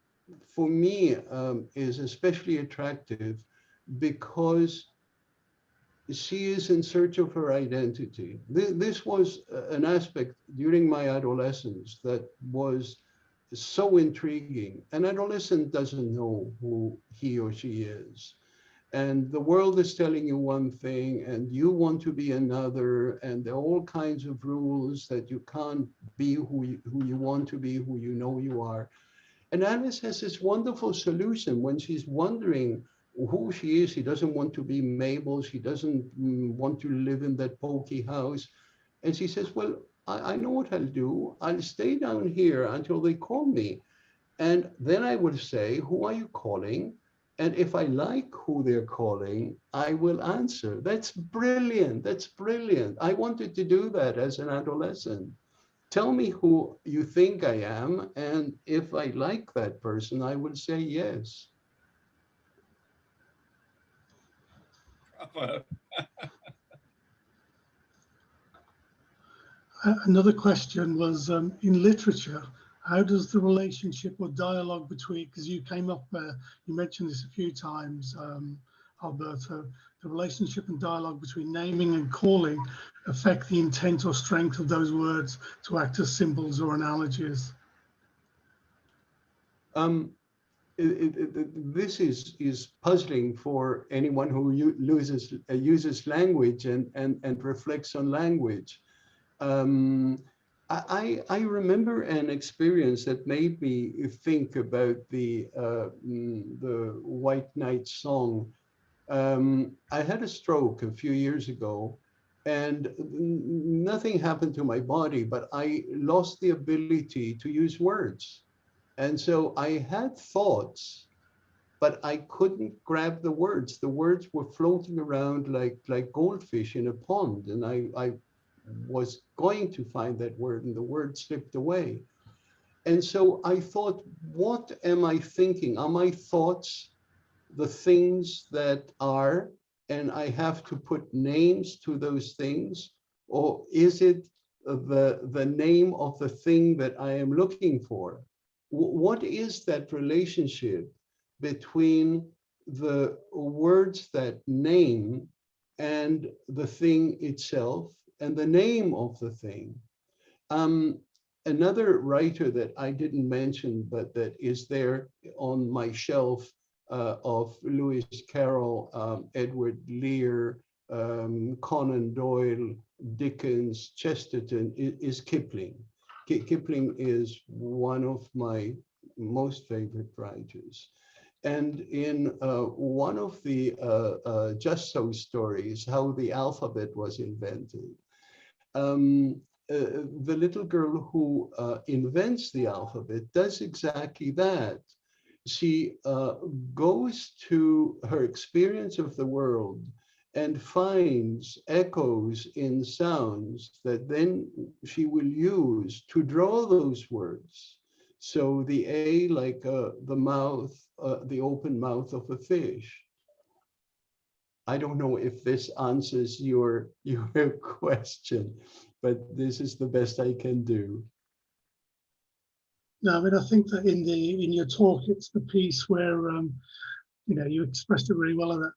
for me, is especially attractive because she is in search of her identity. This was an aspect during my adolescence that was so intriguing. An adolescent doesn't know who he or she is. And the world is telling you one thing, and you want to be another, and there are all kinds of rules that you can't be who you want to be, who you know you are. And Alice has this wonderful solution when she's wondering who she is. She doesn't want to be Mabel. She doesn't want to live in that pokey house. And she says, well, I know what I'll do. I'll stay down here until they call me. And then I will say, who are you calling? And if I like who they're calling, I will answer. That's brilliant. That's brilliant. I wanted to do that as an adolescent. Tell me who you think I am. And if I like that person, I will say yes. Another question was, in literature, how does the relationship or dialogue between, because you came up, you mentioned this a few times, Alberto, the relationship and dialogue between naming and calling affect the intent or strength of those words to act as symbols or analogies? This is puzzling for anyone who uses language and reflects on language. I remember an experience that made me think about the White Knight song. I had a stroke a few years ago, and nothing happened to my body, but I lost the ability to use words. And so I had thoughts, but I couldn't grab the words. The words were floating around like goldfish in a pond, and I was going to find that word, and the word slipped away. And so I thought, what am I thinking? Are my thoughts the things that are, and I have to put names to those things? Or is it the name of the thing that I am looking for? What is that relationship between the words that name and the thing itself and the name of the thing? Another writer that I didn't mention, but that is there on my shelf, of Lewis Carroll, Edward Lear, Conan Doyle, Dickens, Chesterton, is Kipling. Kipling is one of my most favorite writers. And in one of the Just So stories, how the alphabet was invented, the little girl who invents the alphabet does exactly that. She goes to her experience of the world and finds echoes in sounds that then she will use to draw those words. So the A, like the mouth, the open mouth of a fish. I don't know if this answers your question, but this is the best I can do. No, I mean, I think that in your talk, it's the piece where you expressed it really well. That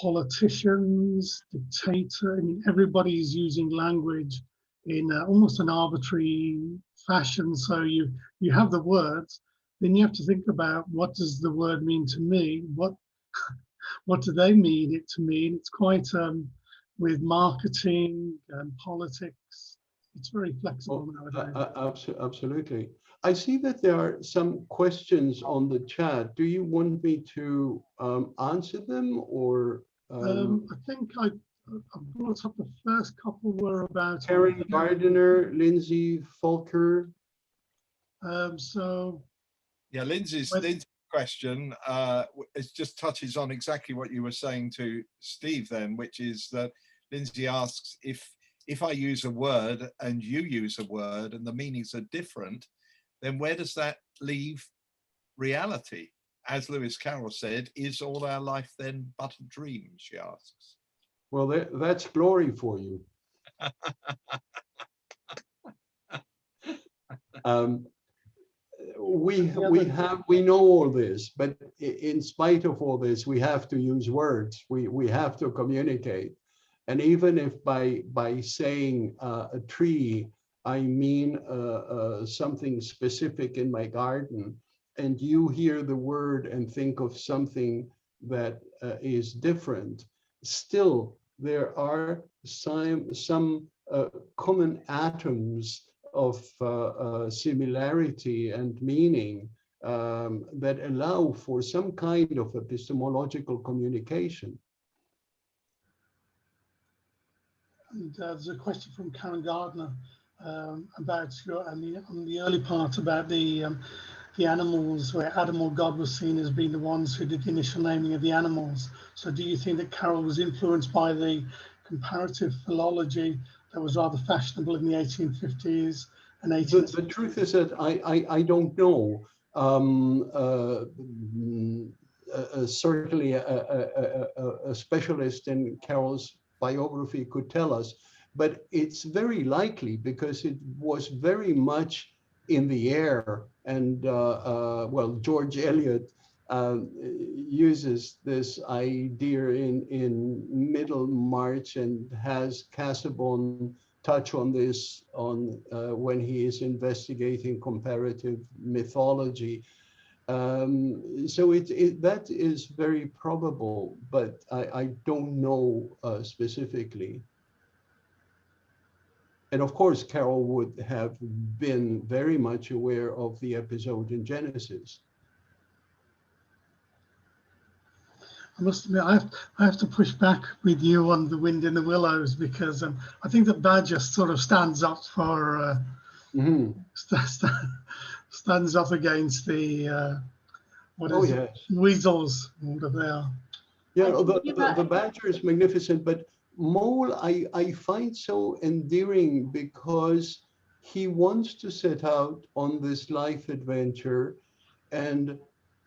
politicians, dictator, I mean, everybody's using language in almost an arbitrary fashion. So you have the words, then you have to think about, what does the word mean to me? What do they mean it to mean? It's quite with marketing and politics. It's very flexible nowadays. Absolutely. I see that there are some questions on the chat. Do you want me to answer them, or? I think I brought up the first couple were about Karen Gardiner, Lindsay Folker. So yeah, Lindsay's question it just touches on exactly what you were saying to Steve then, which is that Lindsay asks, if I use a word and you use a word and the meanings are different, then where does that leave reality? As Lewis Carroll said, is all our life then but a dream, she asks. Well, that's glory for you. We know all this, but in spite of all this, we have to use words. We have to communicate. And even if by saying a tree, I mean something specific in my garden, and you hear the word and think of something that is different, still there are some common atoms of similarity and meaning that allow for some kind of epistemological communication. And there's a question from Karen Gardner about on the early part about the animals, where Adam or God was seen as being the ones who did the initial naming of the animals. So do you think that Carroll was influenced by the comparative philology that was rather fashionable in the 1850s and 1860s? The truth is that I don't know. Certainly a specialist in Carroll's biography could tell us, but it's very likely because it was very much in the air. And well, George Eliot uses this idea in Middlemarch and has Casaubon touch on this when he is investigating comparative mythology. So that is very probable, but I don't know specifically. And of course, Carroll would have been very much aware of the episode in Genesis. I must admit, I have to push back with you on The Wind in the Willows, because I think that Badger sort of stands up for stands up against the what Oh, is it? yes. Weasels, whatever they are. Yeah, the Badger is magnificent, but Mole I find so endearing because he wants to set out on this life adventure, and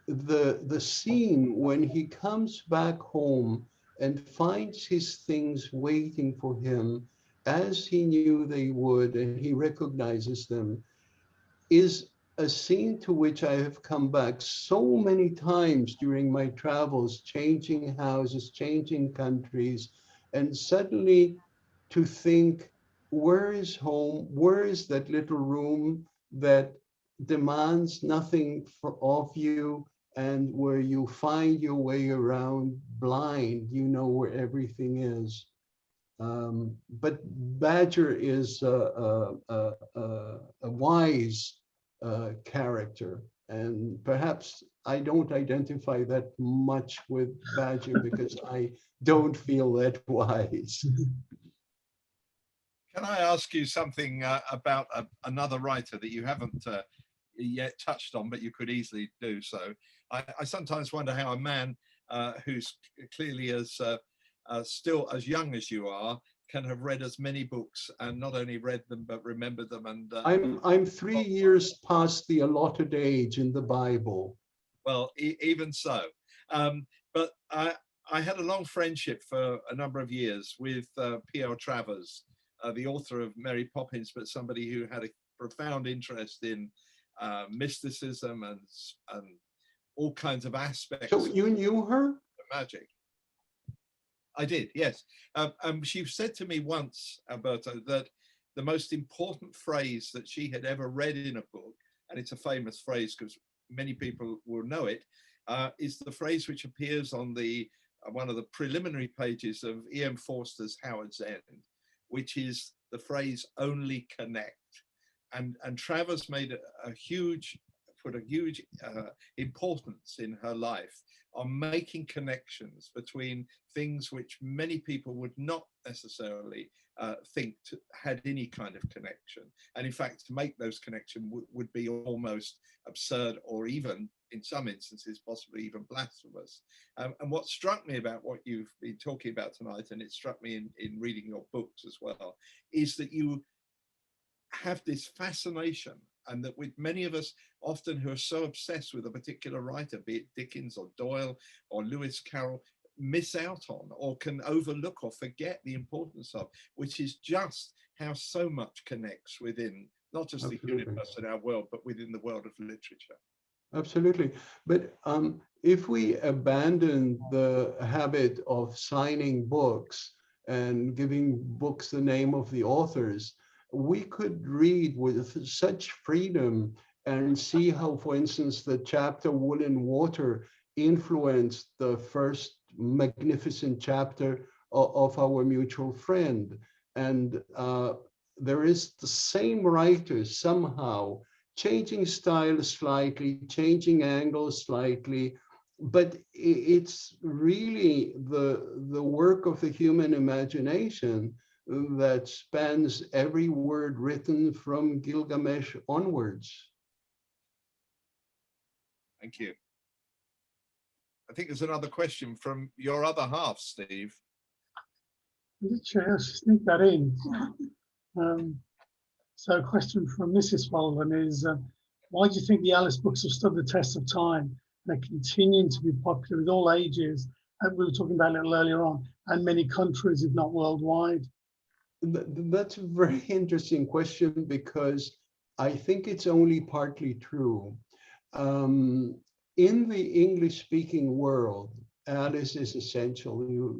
the scene when he comes back home and finds his things waiting for him as he knew they would, and he recognizes them, is a scene to which I have come back so many times during my travels, changing houses, changing countries, and suddenly to think, where is home? Where is that little room that demands nothing of you, and where you find your way around blind, you know where everything is. But Badger is a wise character, and perhaps I don't identify that much with Badger because I don't feel that wise. Can I ask you something about another writer that you haven't yet touched on, but you could easily do so? I sometimes wonder how a man who's clearly as still as young as you are can have read as many books, and not only read them but remembered them. And I'm 3 years past the allotted age in the Bible. Well, even so, but I had a long friendship for a number of years with P.L. Travers, the author of Mary Poppins, but somebody who had a profound interest in mysticism and all kinds of aspects. So you knew her? Of magic. I did, yes. She said to me once, Alberto, that the most important phrase that she had ever read in a book, and it's a famous phrase because many people will know it, is the phrase which appears on the one of the preliminary pages of E.M. Forster's Howard's End, which is the phrase "only connect." And Travers made put a huge importance in her life on making connections between things which many people would not necessarily think had any kind of connection. And in fact, to make those connections would be almost absurd, or even in some instances, possibly even blasphemous. And what struck me about what you've been talking about tonight, and it struck me in reading your books as well, is that you have this fascination, and that with many of us often who are so obsessed with a particular writer, be it Dickens or Doyle or Lewis Carroll, miss out on or can overlook or forget the importance of, which is just how so much connects within not just Absolutely. the universe and our world, but within the world of literature. Absolutely. But if we abandon the habit of signing books and giving books the name of the authors, we could read with such freedom and see how, for instance, the chapter Wool and Water influenced the first magnificent chapter of Our Mutual Friend. And there is the same writer somehow changing style slightly, changing angles slightly, but it's really the work of the human imagination that spans every word written from Gilgamesh onwards. Thank you. I think there's another question from your other half, Steve. Let's sneak that in. So a question from Mrs. Sullivan is, why do you think the Alice books have stood the test of time and are continuing to be popular with all ages, and we were talking about a little earlier on, and many countries, if not worldwide? That's a very interesting question, because I think it's only partly true. In the English-speaking world, Alice is essential.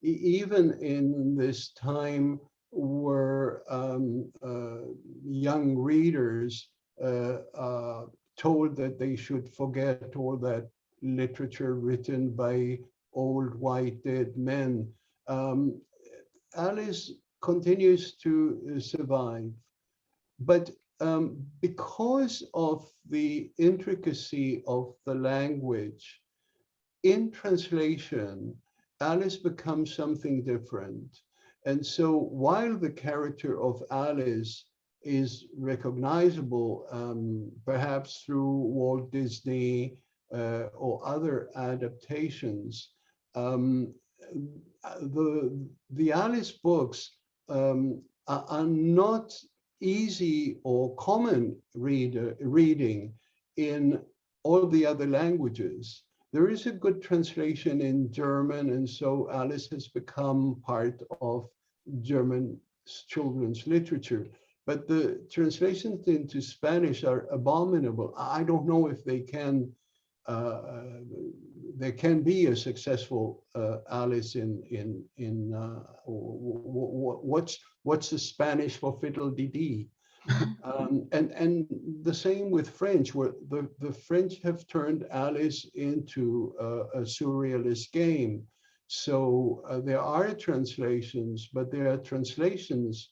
Even in this time where young readers told that they should forget all that literature written by old white dead men, Alice continues to survive. But because of the intricacy of the language, in translation, Alice becomes something different. And so while the character of Alice is recognizable, perhaps through Walt Disney or other adaptations, the Alice books are not easy or common reading in all the other languages. There is a good translation in German, and so Alice has become part of German children's literature. But the translations into Spanish are abominable. I don't know if they can be a successful Alice in what's the Spanish for fiddle-dee-dee? And the same with French, where the French have turned Alice into a surrealist game. So there are translations, but there are translations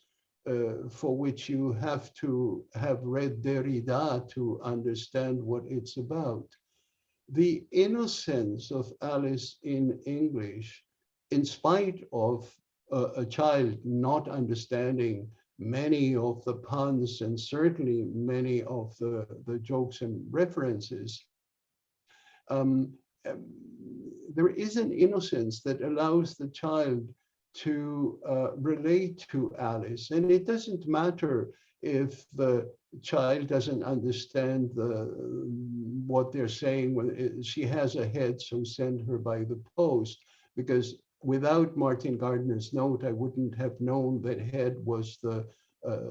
for which you have to have read Derrida to understand what it's about. The innocence of Alice in English, in spite of a child not understanding many of the puns and certainly many of the jokes and references, there is an innocence that allows the child to relate to Alice. And it doesn't matter if the child doesn't understand what they're saying when she has a head, so send her by the post, because without Martin Gardner's note, I wouldn't have known that head was the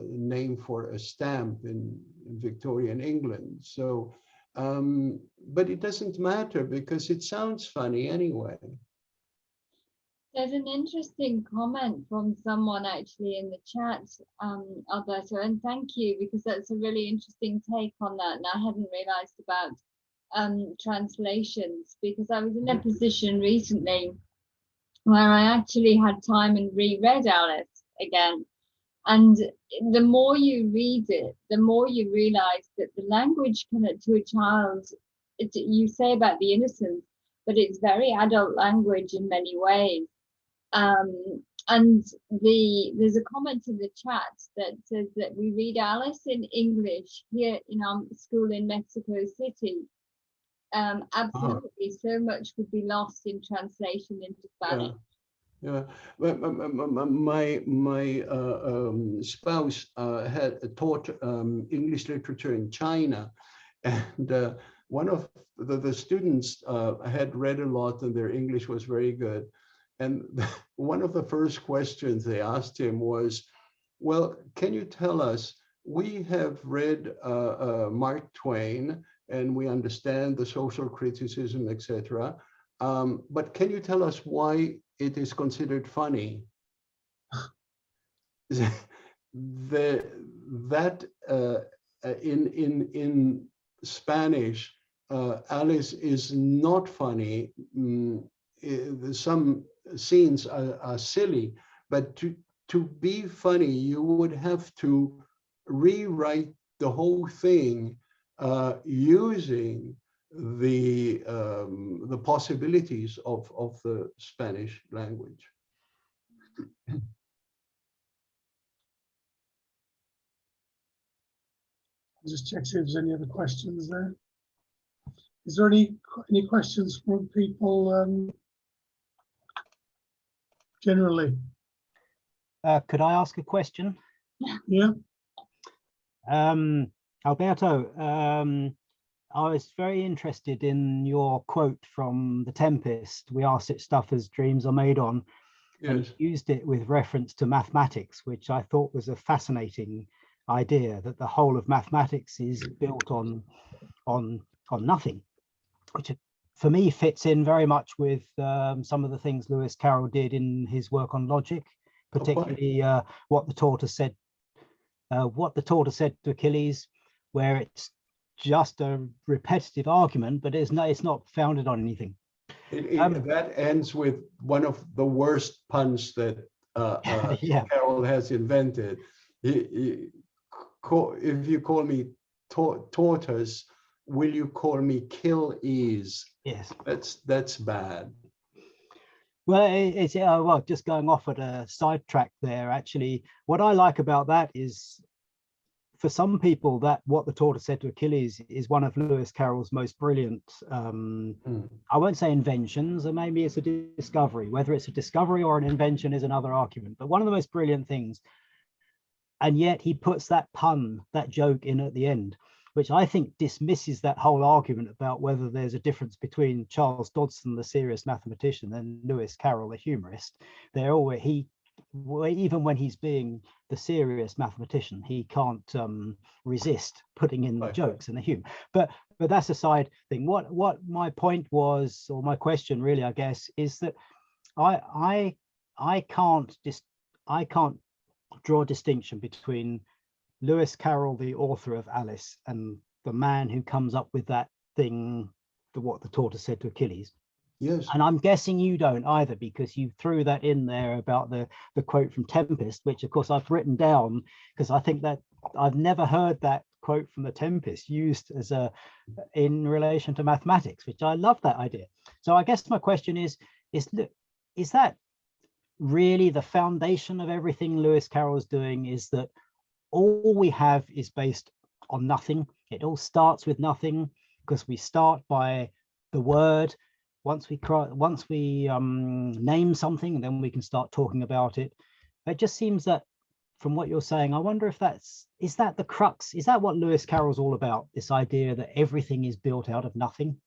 name for a stamp in Victorian England. So, but it doesn't matter because it sounds funny anyway. There's an interesting comment from someone actually in the chat, Alberto, and thank you, because that's a really interesting take on that. And I hadn't realized about translations, because I was in a position recently where I actually had time and reread Alice again. And the more you read it, the more you realize that the language to a child, you say about the innocence, but it's very adult language in many ways. And there's a comment in the chat that says that we read Alice in English here in our school in Mexico City. Absolutely, so much would be lost in translation into Spanish. Yeah, my spouse had taught English literature in China, and one of the students had read a lot, and their English was very good. And one of the first questions they asked him was, well, can you tell us, we have read Mark Twain and we understand the social criticism, etc. But can you tell us why it is considered funny? In Spanish, Alice is not funny. Some scenes are silly, but to be funny, you would have to rewrite the whole thing using the possibilities of the Spanish language. Just check see if there's any other questions there. Is there any questions from people generally? Could I ask a question? Yeah. Alberto, I was very interested in your quote from The Tempest, "We are such stuff as dreams are made on," Yes. and used it with reference to mathematics, which I thought was a fascinating idea, that the whole of mathematics is built on nothing, which for me fits in very much with some of the things Lewis Carroll did in his work on logic, particularly what the tortoise said to Achilles, where it's just a repetitive argument, but it's not founded on anything. That ends with one of the worst puns that Yeah. Carroll has invented. If you call me tortoise, will you call me kill ease? Yes. That's bad. Well, it's well, just going off at a sidetrack there. Actually, what I like about that is, for some people, that What the Tortoise Said to Achilles is one of Lewis Carroll's most brilliant, I won't say inventions, or maybe it's a discovery. Whether it's a discovery or an invention is another argument, but one of the most brilliant things. And yet he puts that pun, that joke in at the end, which I think dismisses that whole argument about whether there's a difference between Charles Dodson, the serious mathematician, and Lewis Carroll, the humorist. They're always, even when he's being the serious mathematician, he can't resist putting in the jokes and the humor. But that's a side thing. What my point was, or my question really, I guess, is that I can't draw a distinction between Lewis Carroll, the author of Alice, and the man who comes up with that thing, What the Tortoise Said to Achilles. Yes. And I'm guessing you don't either, because you threw that in there about the quote from Tempest, which of course I've written down, because I think that I've never heard that quote from the Tempest used as in relation to mathematics, which I love that idea. So I guess my question is that really the foundation of everything Lewis Carroll is doing, is that all we have is based on nothing? It all starts with nothing, because we start by the word. Once we name something, and then we can start talking about it. It just seems that, from what you're saying, I wonder if is that the crux? Is that what Lewis Carroll's all about? This idea that everything is built out of nothing?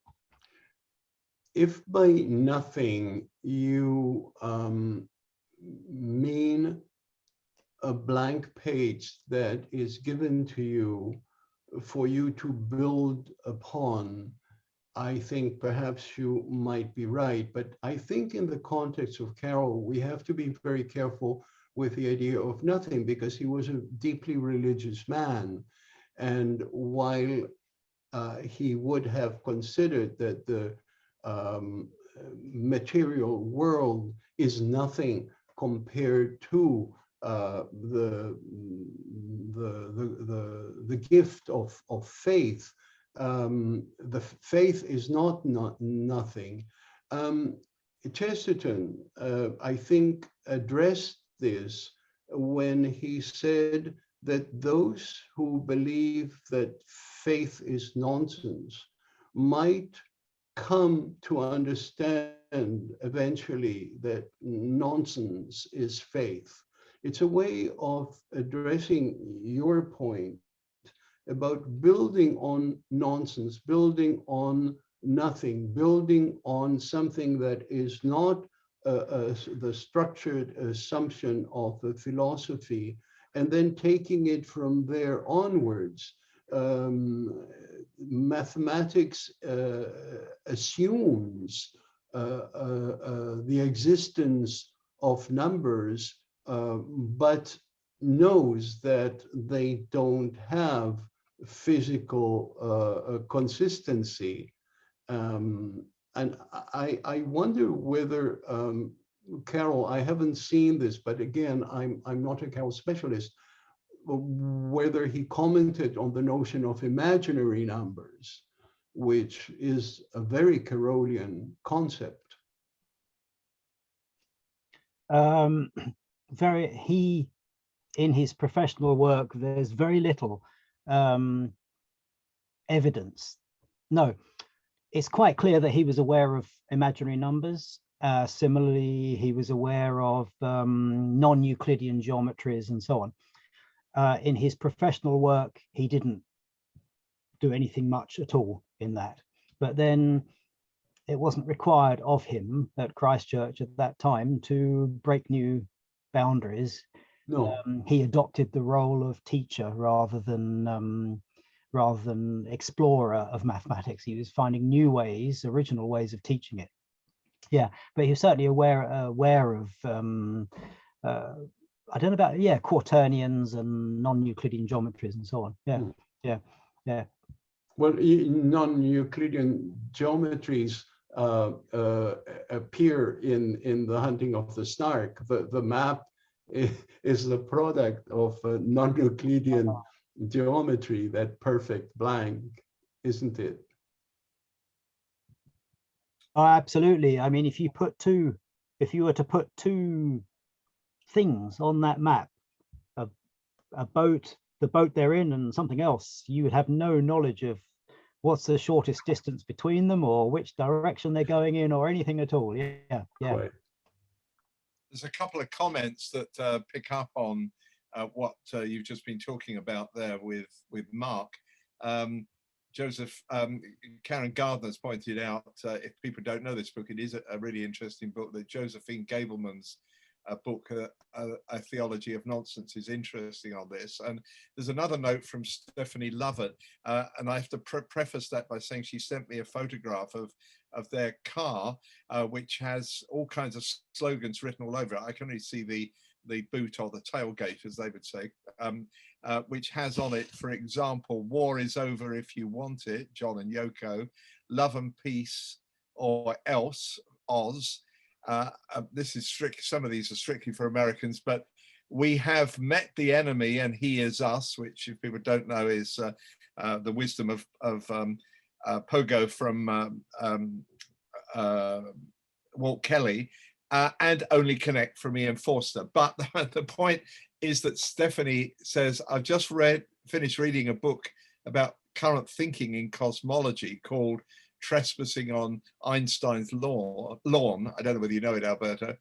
If by nothing you mean a blank page that is given to you for you to build upon, I think perhaps you might be right. But I think in the context of Carroll, we have to be very careful with the idea of nothing, because he was a deeply religious man. And while he would have considered that the material world is nothing compared to the gift of faith, the faith is not nothing. Chesterton, I think, addressed this when he said that those who believe that faith is nonsense might come to understand eventually that nonsense is faith. It's a way of addressing your point about building on nonsense, building on nothing, building on something that is not the structured assumption of the philosophy, and then taking it from there onwards. Mathematics assumes the existence of numbers, but knows that they don't have physical consistency. And I wonder whether Carroll, I haven't seen this, but again, I'm not a Carroll specialist, whether he commented on the notion of imaginary numbers, which is a very Carrollian concept. In his professional work, there's very little evidence. No, it's quite clear that he was aware of imaginary numbers. Similarly, he was aware of non-Euclidean geometries and so on. In his professional work, he didn't do anything much at all in that. But then it wasn't required of him at Christ Church at that time to break new boundaries. No. He adopted the role of teacher rather than explorer of mathematics. He was finding new ways, original ways of teaching it. Yeah, but he was certainly aware of I don't know about quaternions and non-Euclidean geometries and so on. Yeah. Well, non-Euclidean geometries appear in the Hunting of the Snark. The map is the product of non-Euclidean geometry, that perfect blank, isn't it? Oh, absolutely. I mean, if you were to put two things on that map, a boat, the boat they're in, and something else, you would have no knowledge of what's the shortest distance between them or which direction they're going in or anything at all. Yeah. Right. There's a couple of comments that pick up on what you've just been talking about there with Mark. Joseph, Karen Gardner's pointed out, if people don't know this book, it is a really interesting book, that Josephine Gableman's book, A Theology of Nonsense, is interesting on this. And there's another note from Stephanie Lovett, and I have to preface that by saying she sent me a photograph of their car, which has all kinds of slogans written all over it. I can only see the boot or the tailgate, as they would say, which has on it, for example, "War is over if you want it," John and Yoko, "Love and peace or else," Oz. This is strict. Some of these are strictly for Americans, but "We have met the enemy and he is us," which, if people don't know, is the wisdom of Pogo from Walt Kelly, and "Only Connect" from Ian Forster. But the point is that Stephanie says, "I've just finished reading a book about current thinking in cosmology called Trespassing on Einstein's Lawn." I don't know whether you know it, Alberto.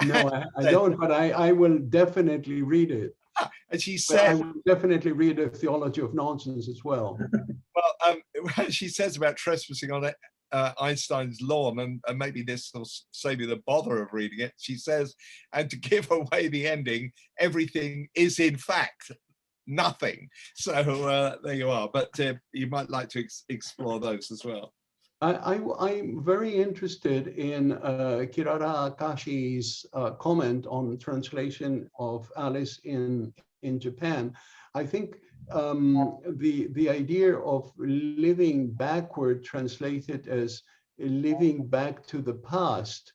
No, I don't, but I will definitely read it. And she But I said, will definitely read A Theology of Nonsense as well. well, she says about trespassing on Einstein's lawn, and maybe this will save you the bother of reading it. She says, "And to give away the ending, everything is in fact nothing." So there you are. But you might like to explore those as well. I'm very interested in Kirara Akashi's comment on translation of Alice in Japan. I think the idea of living backward, translated as living back to the past,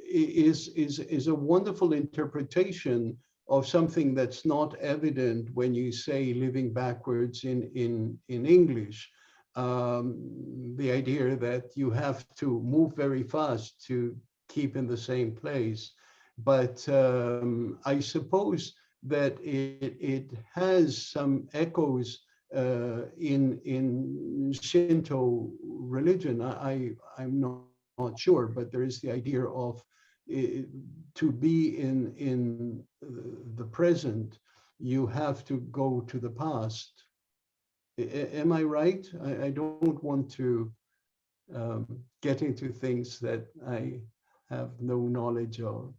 is a wonderful interpretation of something that's not evident when you say living backwards in English. The idea that you have to move very fast to keep in the same place. But I suppose that it has some echoes in Shinto religion. I'm not sure, but there is the idea of to be in the present, you have to go to the past. Am I right? I don't want to get into things that I have no knowledge of.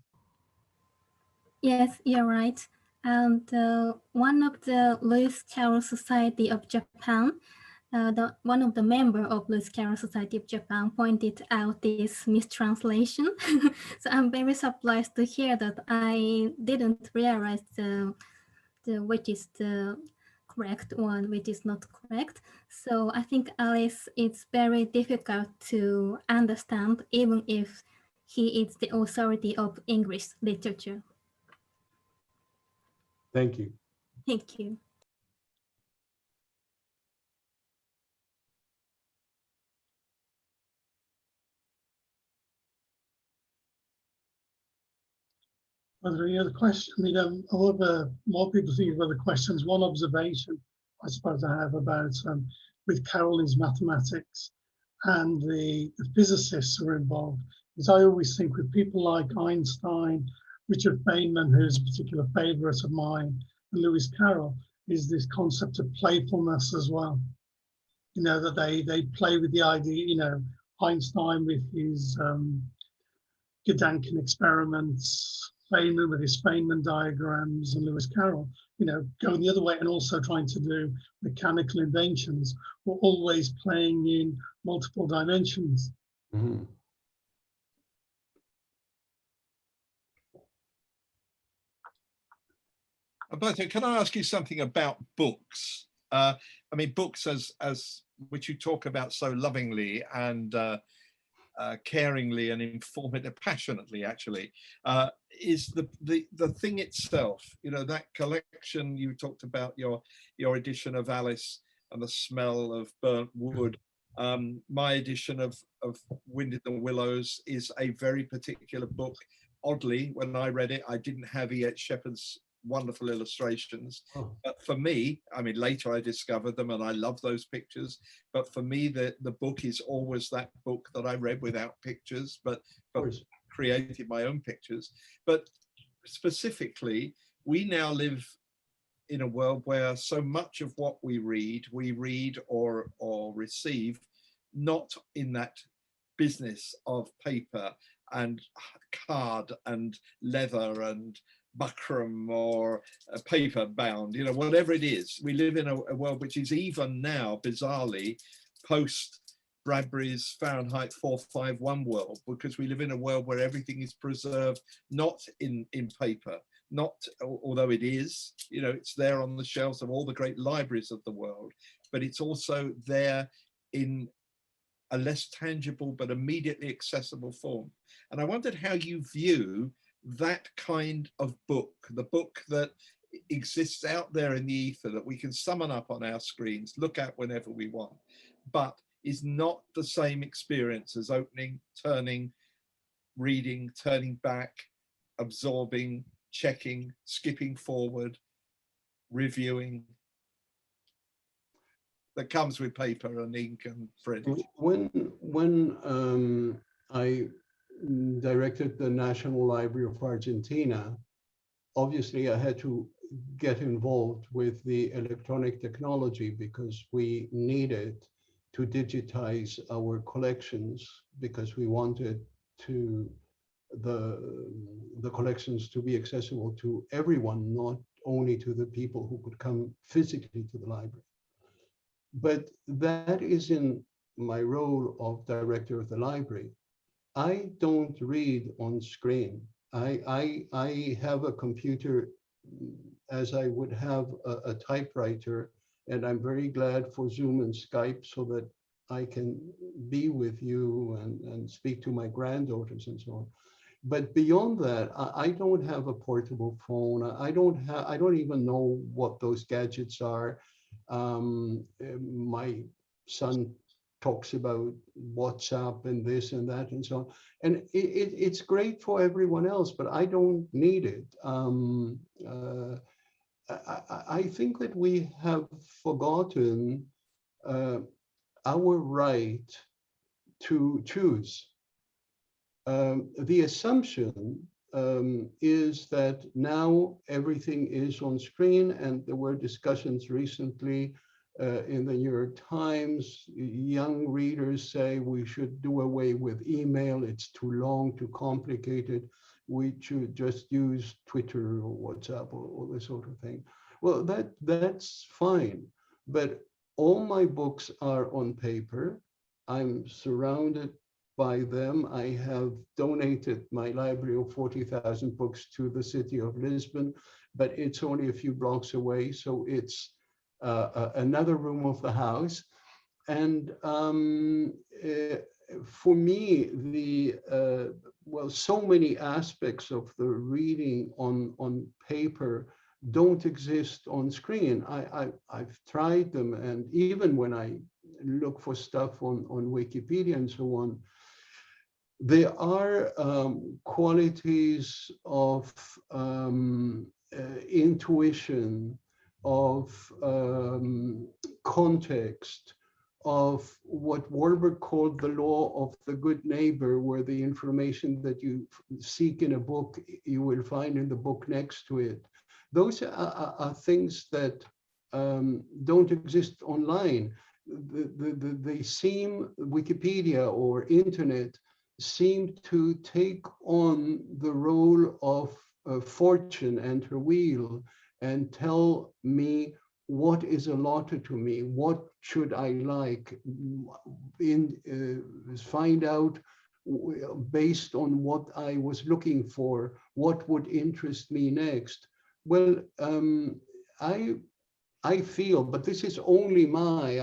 Yes, you're right. And one of the Lewis Carroll Society of Japan, one of the members of Lewis Carroll Society of Japan pointed out this mistranslation. So I'm very surprised to hear that. I didn't realize which is the correct one, which is not correct. So I think Alice is very difficult to understand, even if he is the authority of English literature. Thank you. Thank you. Are there any other questions? I mean, more people think of other questions. One observation I suppose I have about with Carroll's mathematics and the physicists who are involved is I always think with people like Einstein, Richard Feynman, who's a particular favourite of mine, and Lewis Carroll, is this concept of playfulness as well. You know, that they play with the idea, you know, Einstein with his Gedanken experiments, Feynman with his Feynman diagrams, and Lewis Carroll, you know, going the other way and also trying to do mechanical inventions, were always playing in multiple dimensions. Mm-hmm. Alberto, can I ask you something about books? I mean, books as which you talk about so lovingly, and caringly and informatively, passionately actually, is the thing itself. You know, that collection you talked about, your edition of Alice and the smell of burnt wood. My edition of Wind in the Willows is a very particular book. Oddly, when I read it, I didn't have E.H. Shepard's wonderful illustrations. But for me, I mean, later I discovered them and I love those pictures. But for me, the book is always that book that I read without pictures, but created my own pictures. But specifically, we now live in a world where so much of what we read or receive, not in that business of paper and card and leather and buckram or paper bound, you know, whatever it is. We live in a world which is even now, bizarrely, post Bradbury's Fahrenheit 451 world, because we live in a world where everything is preserved, not in paper, not, although it is, you know, it's there on the shelves of all the great libraries of the world, but it's also there in a less tangible but immediately accessible form. And I wondered how you view that kind of book, the book that exists out there in the ether that we can summon up on our screens, look at whenever we want, but is not the same experience as opening, turning, reading, turning back, absorbing, checking, skipping forward, reviewing, that comes with paper and ink and print. When I directed the National Library of Argentina, obviously I had to get involved with the electronic technology because we needed to digitize our collections, because we wanted to the collections to be accessible to everyone, not only to the people who could come physically to the library. But that is in my role of director of the library. I don't read on screen. I have a computer as I would have a typewriter, and I'm very glad for Zoom and Skype so that I can be with you and speak to my granddaughters and so on. But beyond that, I don't have a portable phone. I don't even know what those gadgets are. My son talks about WhatsApp and this and that and so on. And it's great for everyone else, but I don't need it. I think that we have forgotten our right to choose. The assumption is that now everything is on screen, and there were discussions recently in the New York Times. Young readers say we should do away with email. It's too long, too complicated. We should just use Twitter or WhatsApp or this sort of thing. Well, that's fine, but all my books are on paper. I'm surrounded by them. I have donated my library of 40,000 books to the city of Lisbon, but it's only a few blocks away, so it's another room of the house. And for me, well, so many aspects of the reading on paper don't exist on screen. I've tried them, and even when I look for stuff on Wikipedia and so on, there are qualities of intuition, of context, of what Warburg called the law of the good neighbor, where the information that you seek in a book, you will find in the book next to it. Those are things that don't exist online. They seem, Wikipedia or internet, seem to take on the role of fortune and her wheel and tell me what is allotted to me, what should I like, find out based on what I was looking for, what would interest me next. Well, I I feel, but this is only my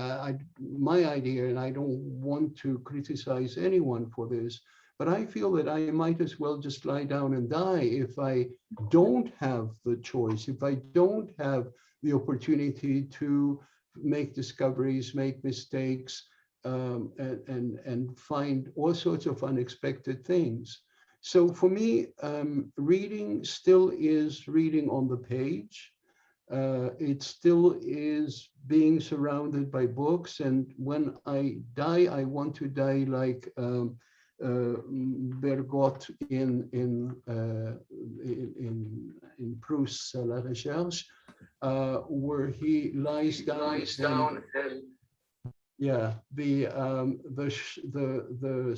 idea, and I don't want to criticize anyone for this, but I feel that I might as well just lie down and die if I don't have the choice, if I don't have the opportunity to make discoveries, make mistakes, and find all sorts of unexpected things. So for me, reading still is reading on the page. It still is being surrounded by books. And when I die, I want to die like Bergot in Proust's La Recherche, where he lies down and yeah, the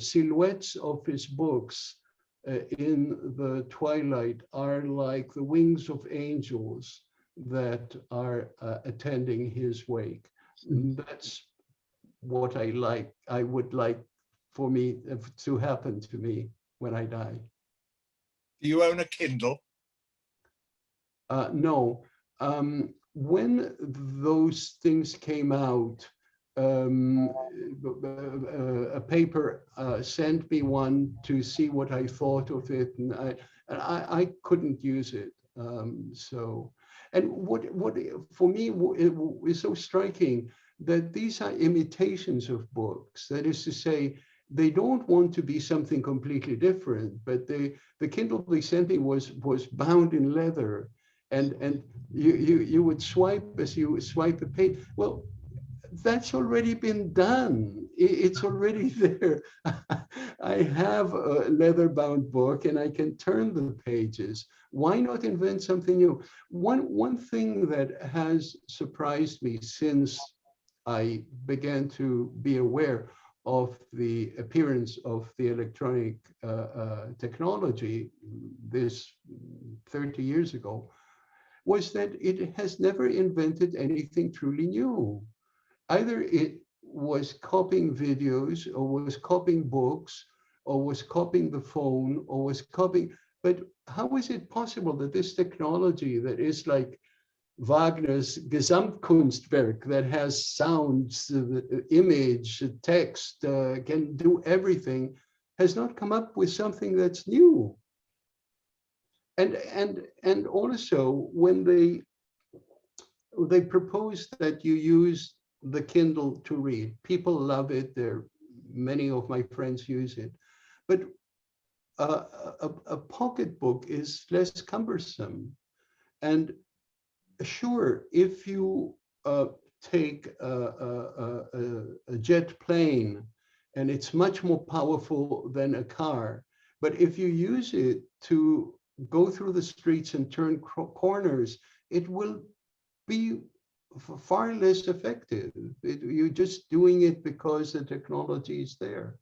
silhouettes of his books in the twilight are like the wings of angels that are attending his wake. That's what I would like for me to happen to me when I die. Do you own a Kindle? No. When those things came out, a paper sent me one to see what I thought of it, and I couldn't use it. So, and what for me is so striking that these are imitations of books. That is to say, they don't want to be something completely different, but the Kindle they sent me was bound in leather, and you would swipe as you swipe a page. Well, that's already been done. It's already there. I have a leather-bound book and I can turn the pages. Why not invent something new? One thing that has surprised me since I began to be aware of the appearance of the electronic technology this 30 years ago was that it has never invented anything truly new. Either it was copying videos or was copying books or was copying the phone or was copying, but how is it possible that this technology that is like Wagner's Gesamtkunstwerk, that has sounds, image, text, can do everything, has not come up with something that's new? And also when they proposed that you use the Kindle to read, people love it. Many of my friends use it, but a pocketbook is less cumbersome. And sure, if you take a jet plane, and it's much more powerful than a car, but if you use it to go through the streets and turn corners, it will be far less effective. You're just doing it because the technology is there.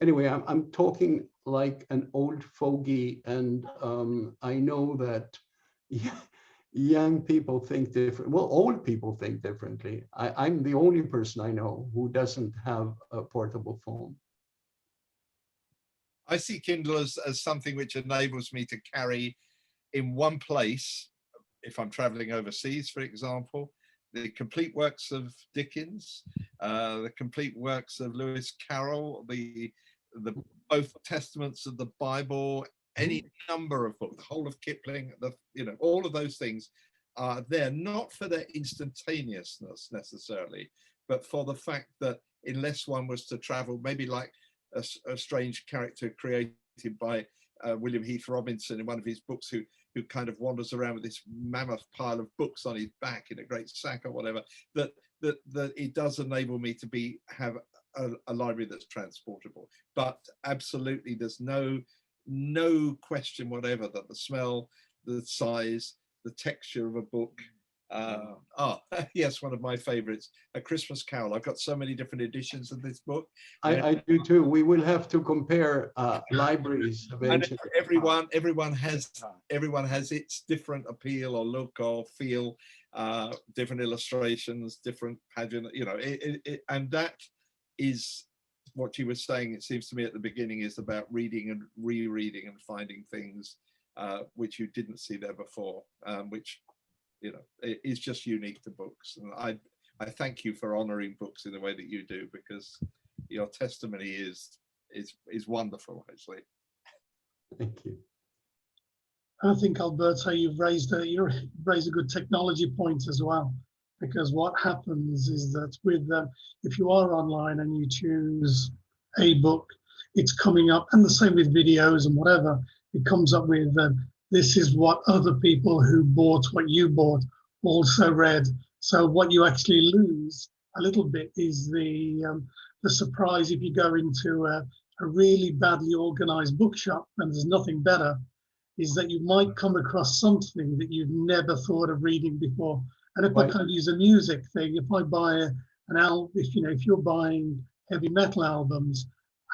Anyway, I'm talking like an old fogey, and I know that young people think different. Well, old people think differently. I'm the only person I know who doesn't have a portable phone. I see Kindle as something which enables me to carry in one place, if I'm traveling overseas, for example, the complete works of Dickens, the complete works of Lewis Carroll, the both testaments of the Bible, any number of books, the whole of Kipling, all of those things are there, not for their instantaneousness necessarily, but for the fact that unless one was to travel, maybe like a strange character created by William Heath Robinson in one of his books, who kind of wanders around with this mammoth pile of books on his back in a great sack or whatever, that it does enable me to have a library that's transportable. But absolutely, there's no question whatever that the smell, the size, the texture of a book. Yes, one of my favorites, A Christmas Carol. I've got so many different editions of this book. I do too. We will have to compare libraries eventually. And everyone has its different appeal or look or feel, different illustrations, different pageant, and that is what you were saying. It seems to me at the beginning is about reading and rereading and finding things which you didn't see there before, which you know, it is just unique to books. And I thank you for honouring books in the way that you do, because your testimony is wonderful, actually. Thank you. I think, Alberto, you've raised a good technology point as well, because what happens is that with if you are online and you choose a book, it's coming up, and the same with videos and whatever, it comes up with this is what other people who bought what you bought also read. So what you actually lose a little bit is the surprise if you go into a really badly organized bookshop and there's nothing better, is that you might come across something that you've never thought of reading before. And if Right. I kind of use a music thing, if I buy an album, if you're buying heavy metal albums,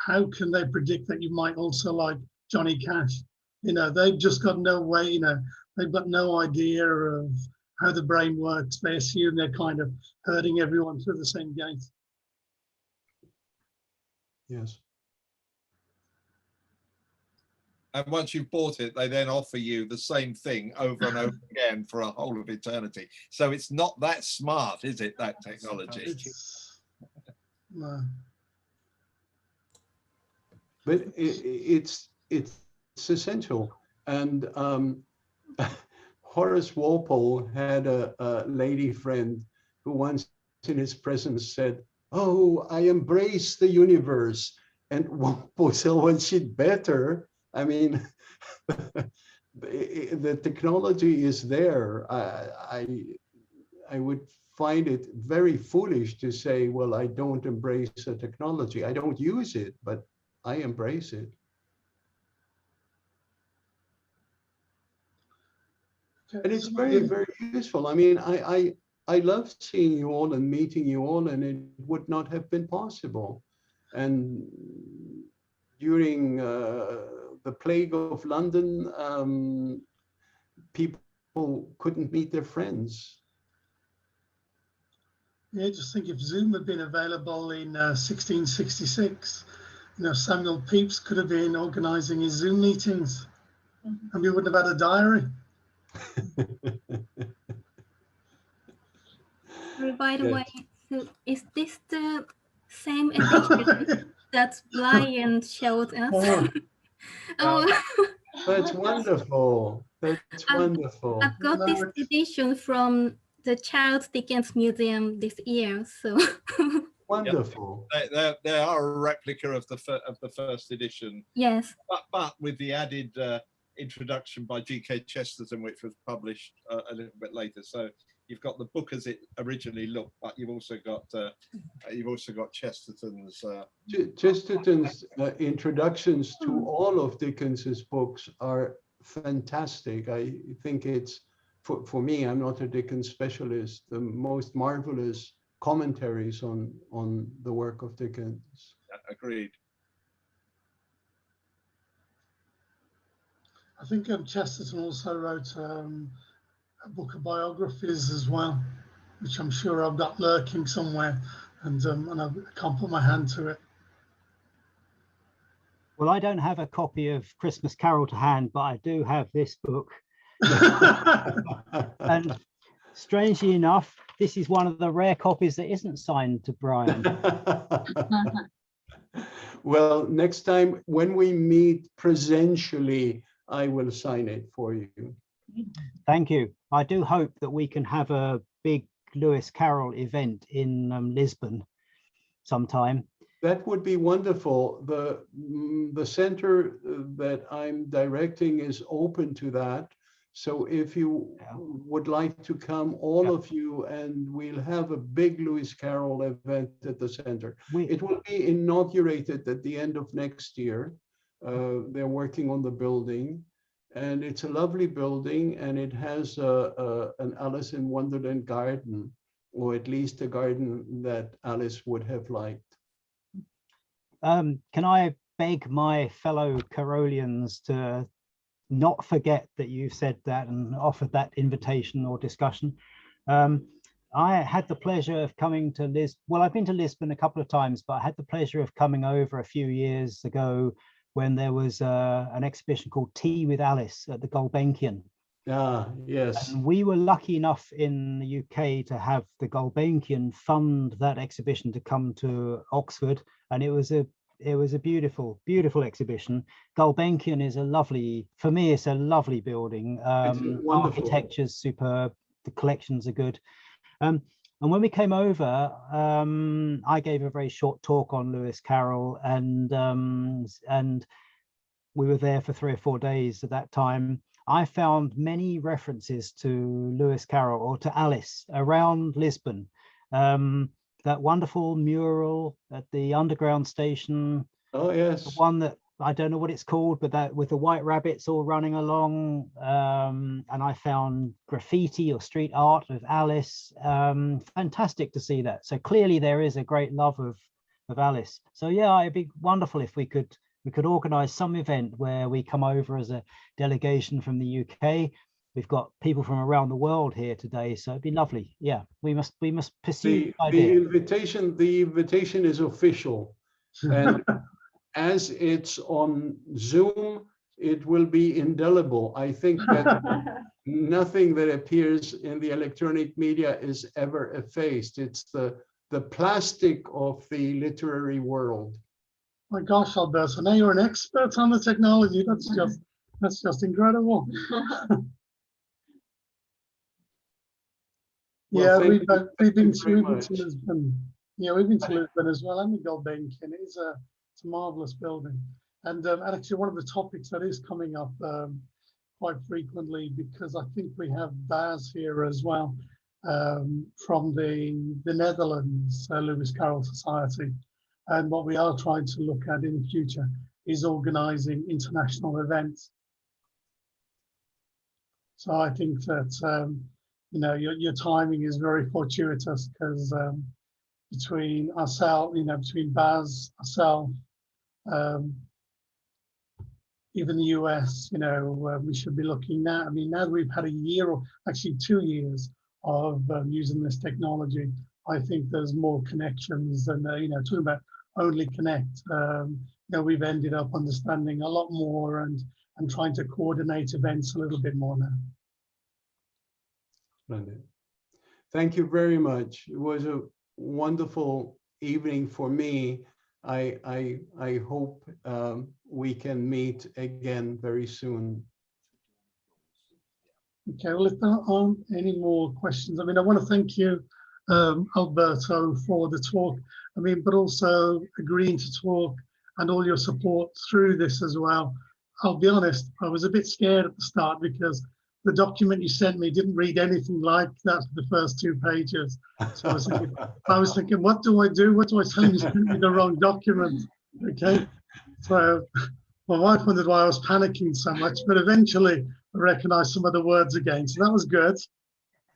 how can they predict that you might also like Johnny Cash? You know, they've just got no way, you know, they've got no idea of how the brain works. They assume they're kind of herding everyone through the same gate. Yes. And once you've bought it, they then offer you the same thing over and over again for a whole of eternity. So it's not that smart, is it, that technology? No. But it's essential. And Horace Walpole had a lady friend who once in his presence said, "Oh, I embrace the universe." And Walpole said, "Well, she'd better. I mean, the technology is there. I would find it very foolish to say, well, I don't embrace the technology. I don't use it, but I embrace it." And it's very, very useful. I mean, I love seeing you all and meeting you all, and it would not have been possible. And during the plague of London, people couldn't meet their friends. Yeah, just think if Zoom had been available in 1666, you know, Samuel Pepys could have been organising his Zoom meetings, and we wouldn't have had a diary. By the way, so is this the same edition that Brian showed us? Oh, That's wonderful. That's wonderful. I've got this edition from the Charles Dickens Museum this year, so Wonderful. They are a replica of the first edition. yes. But with the added introduction by G K Chesterton, which was published a little bit later. So you've got the book as it originally looked, but you've also got Chesterton's. Chesterton's introductions to all of Dickens's books are fantastic. I think it's, for me, I'm not a Dickens specialist, the most marvelous commentaries on the work of Dickens. Agreed. I think Chesterton also wrote a book of biographies as well, which I'm sure I've got lurking somewhere, and I can't put my hand to it. Well, I don't have a copy of Christmas Carol to hand, but I do have this book. And strangely enough, this is one of the rare copies that isn't signed to Brian. Well, next time when we meet presentially, I will sign it for you. Thank you. I do hope that we can have a big Lewis Carroll event in Lisbon sometime. That would be wonderful. The center that I'm directing is open to that. So if you would like to come, all of you, and we'll have a big Lewis Carroll event at the center. It will be inaugurated at the end of next year. They're working on the building, and it's a lovely building, and it has an Alice in Wonderland garden, or at least a garden that Alice would have liked. Can I beg my fellow Carolians to not forget that you said that and offered that invitation or discussion? I had the pleasure of coming to Lisbon. Well, I've been to Lisbon a couple of times, but I had the pleasure of coming over a few years ago when there was an exhibition called Tea with Alice at the Gulbenkian. Yes. And we were lucky enough in the UK to have the Gulbenkian fund that exhibition to come to Oxford, and it was a beautiful, beautiful exhibition. Gulbenkian is a lovely, for me, it's a lovely building. Architecture's superb, the collections are good. And when we came over, I gave a very short talk on Lewis Carroll, and we were there for 3 or 4 days at that time. I found many references to Lewis Carroll or to Alice around Lisbon. That wonderful mural at the underground station. Oh, yes. The one that, I don't know what it's called, but that with the white rabbits all running along. And I found graffiti or street art of Alice. Fantastic to see that. So clearly there is a great love of Alice. So yeah, it'd be wonderful if we could organize some event where we come over as a delegation from the UK. We've got people from around the world here today, so it'd be lovely. Yeah, we must pursue the idea. The invitation is official, and as it's on Zoom, it will be indelible. I think that nothing that appears in the electronic media is ever effaced. It's the plastic of the literary world. My gosh, Alberto, now you're an expert on the technology. That's just incredible. Yeah, Well, we've been to Lisbon. Yeah, we've been to Lisbon as well, and the Gulbenkian. It's a marvelous building, and actually one of the topics that is coming up quite frequently, because I think we have Baz here as well from the Netherlands, Lewis Carroll Society. And what we are trying to look at in the future is organizing international events. So I think that, you know, your timing is very fortuitous, because between ourselves, you know, between Baz, ourselves, even the US, you know, we should be looking now. I mean, now that we've had a year, or actually 2 years of using this technology, I think there's more connections than, you know, talking about only connect. You know, we've ended up understanding a lot more and trying to coordinate events a little bit more now. Splendid. Thank you very much. It was a wonderful evening for me. I hope we can meet again very soon. Okay, well, if there aren't any more questions, I mean, I want to thank you, Alberto, for the talk. I mean, but also agreeing to talk and all your support through this as well. I'll be honest, I was a bit scared at the start, because the document you sent me didn't read anything like that for the first 2 pages. So I was thinking, what do I do? What do I tell him? You sent me the wrong document. Okay. So my wife wondered why I was panicking so much, but eventually I recognized some of the words again. So that was good.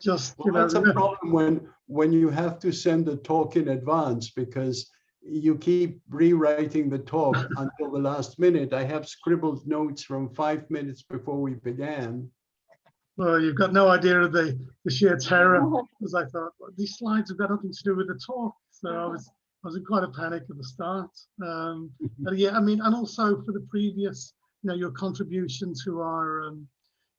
Just, well, you know, that's a problem when you have to send a talk in advance, because you keep rewriting the talk until the last minute. I have scribbled notes from 5 minutes before we began. Well, you've got no idea of the sheer terror, because I thought, well, these slides have got nothing to do with the talk. So I was in quite a panic at the start. But yeah, I mean, and also for the previous, you know, your contribution to our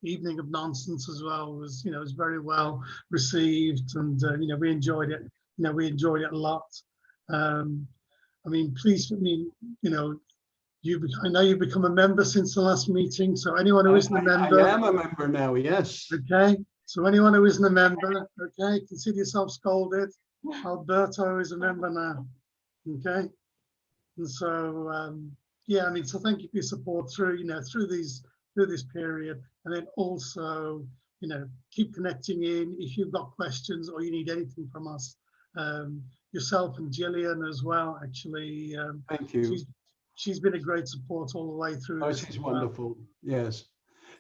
evening of nonsense as well was, you know, was very well received, and you know, we enjoyed it. You know, we enjoyed it a lot. I mean, please, I mean, you know, I know you've become a member since the last meeting. So anyone who isn't a member, I am a member now. Yes. Okay. So anyone who isn't a member, okay, consider yourself scolded. Alberto is a member now. Okay. And so yeah, I mean, so thank you for your support through, you know, through this period, and then also, you know, keep connecting in if you've got questions or you need anything from us. Yourself and Gillian as well, actually. Thank you. She's been a great support all the way through. Oh, she's wonderful. Yes.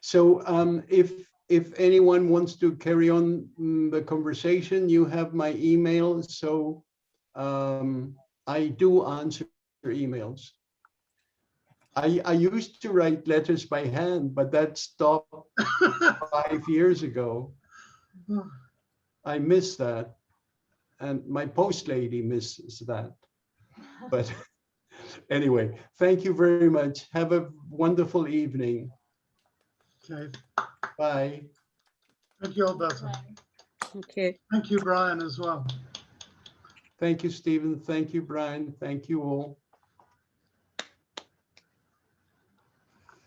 So if anyone wants to carry on the conversation, you have my email. So I do answer emails. I used to write letters by hand, but that stopped 5 years ago. I miss that. And my post lady misses that. But anyway, thank you very much. Have a wonderful evening. Okay. Bye. Thank you, Alberto. Okay. Thank you, Brian, as well. Thank you, Stephen. Thank you, Brian. Thank you all.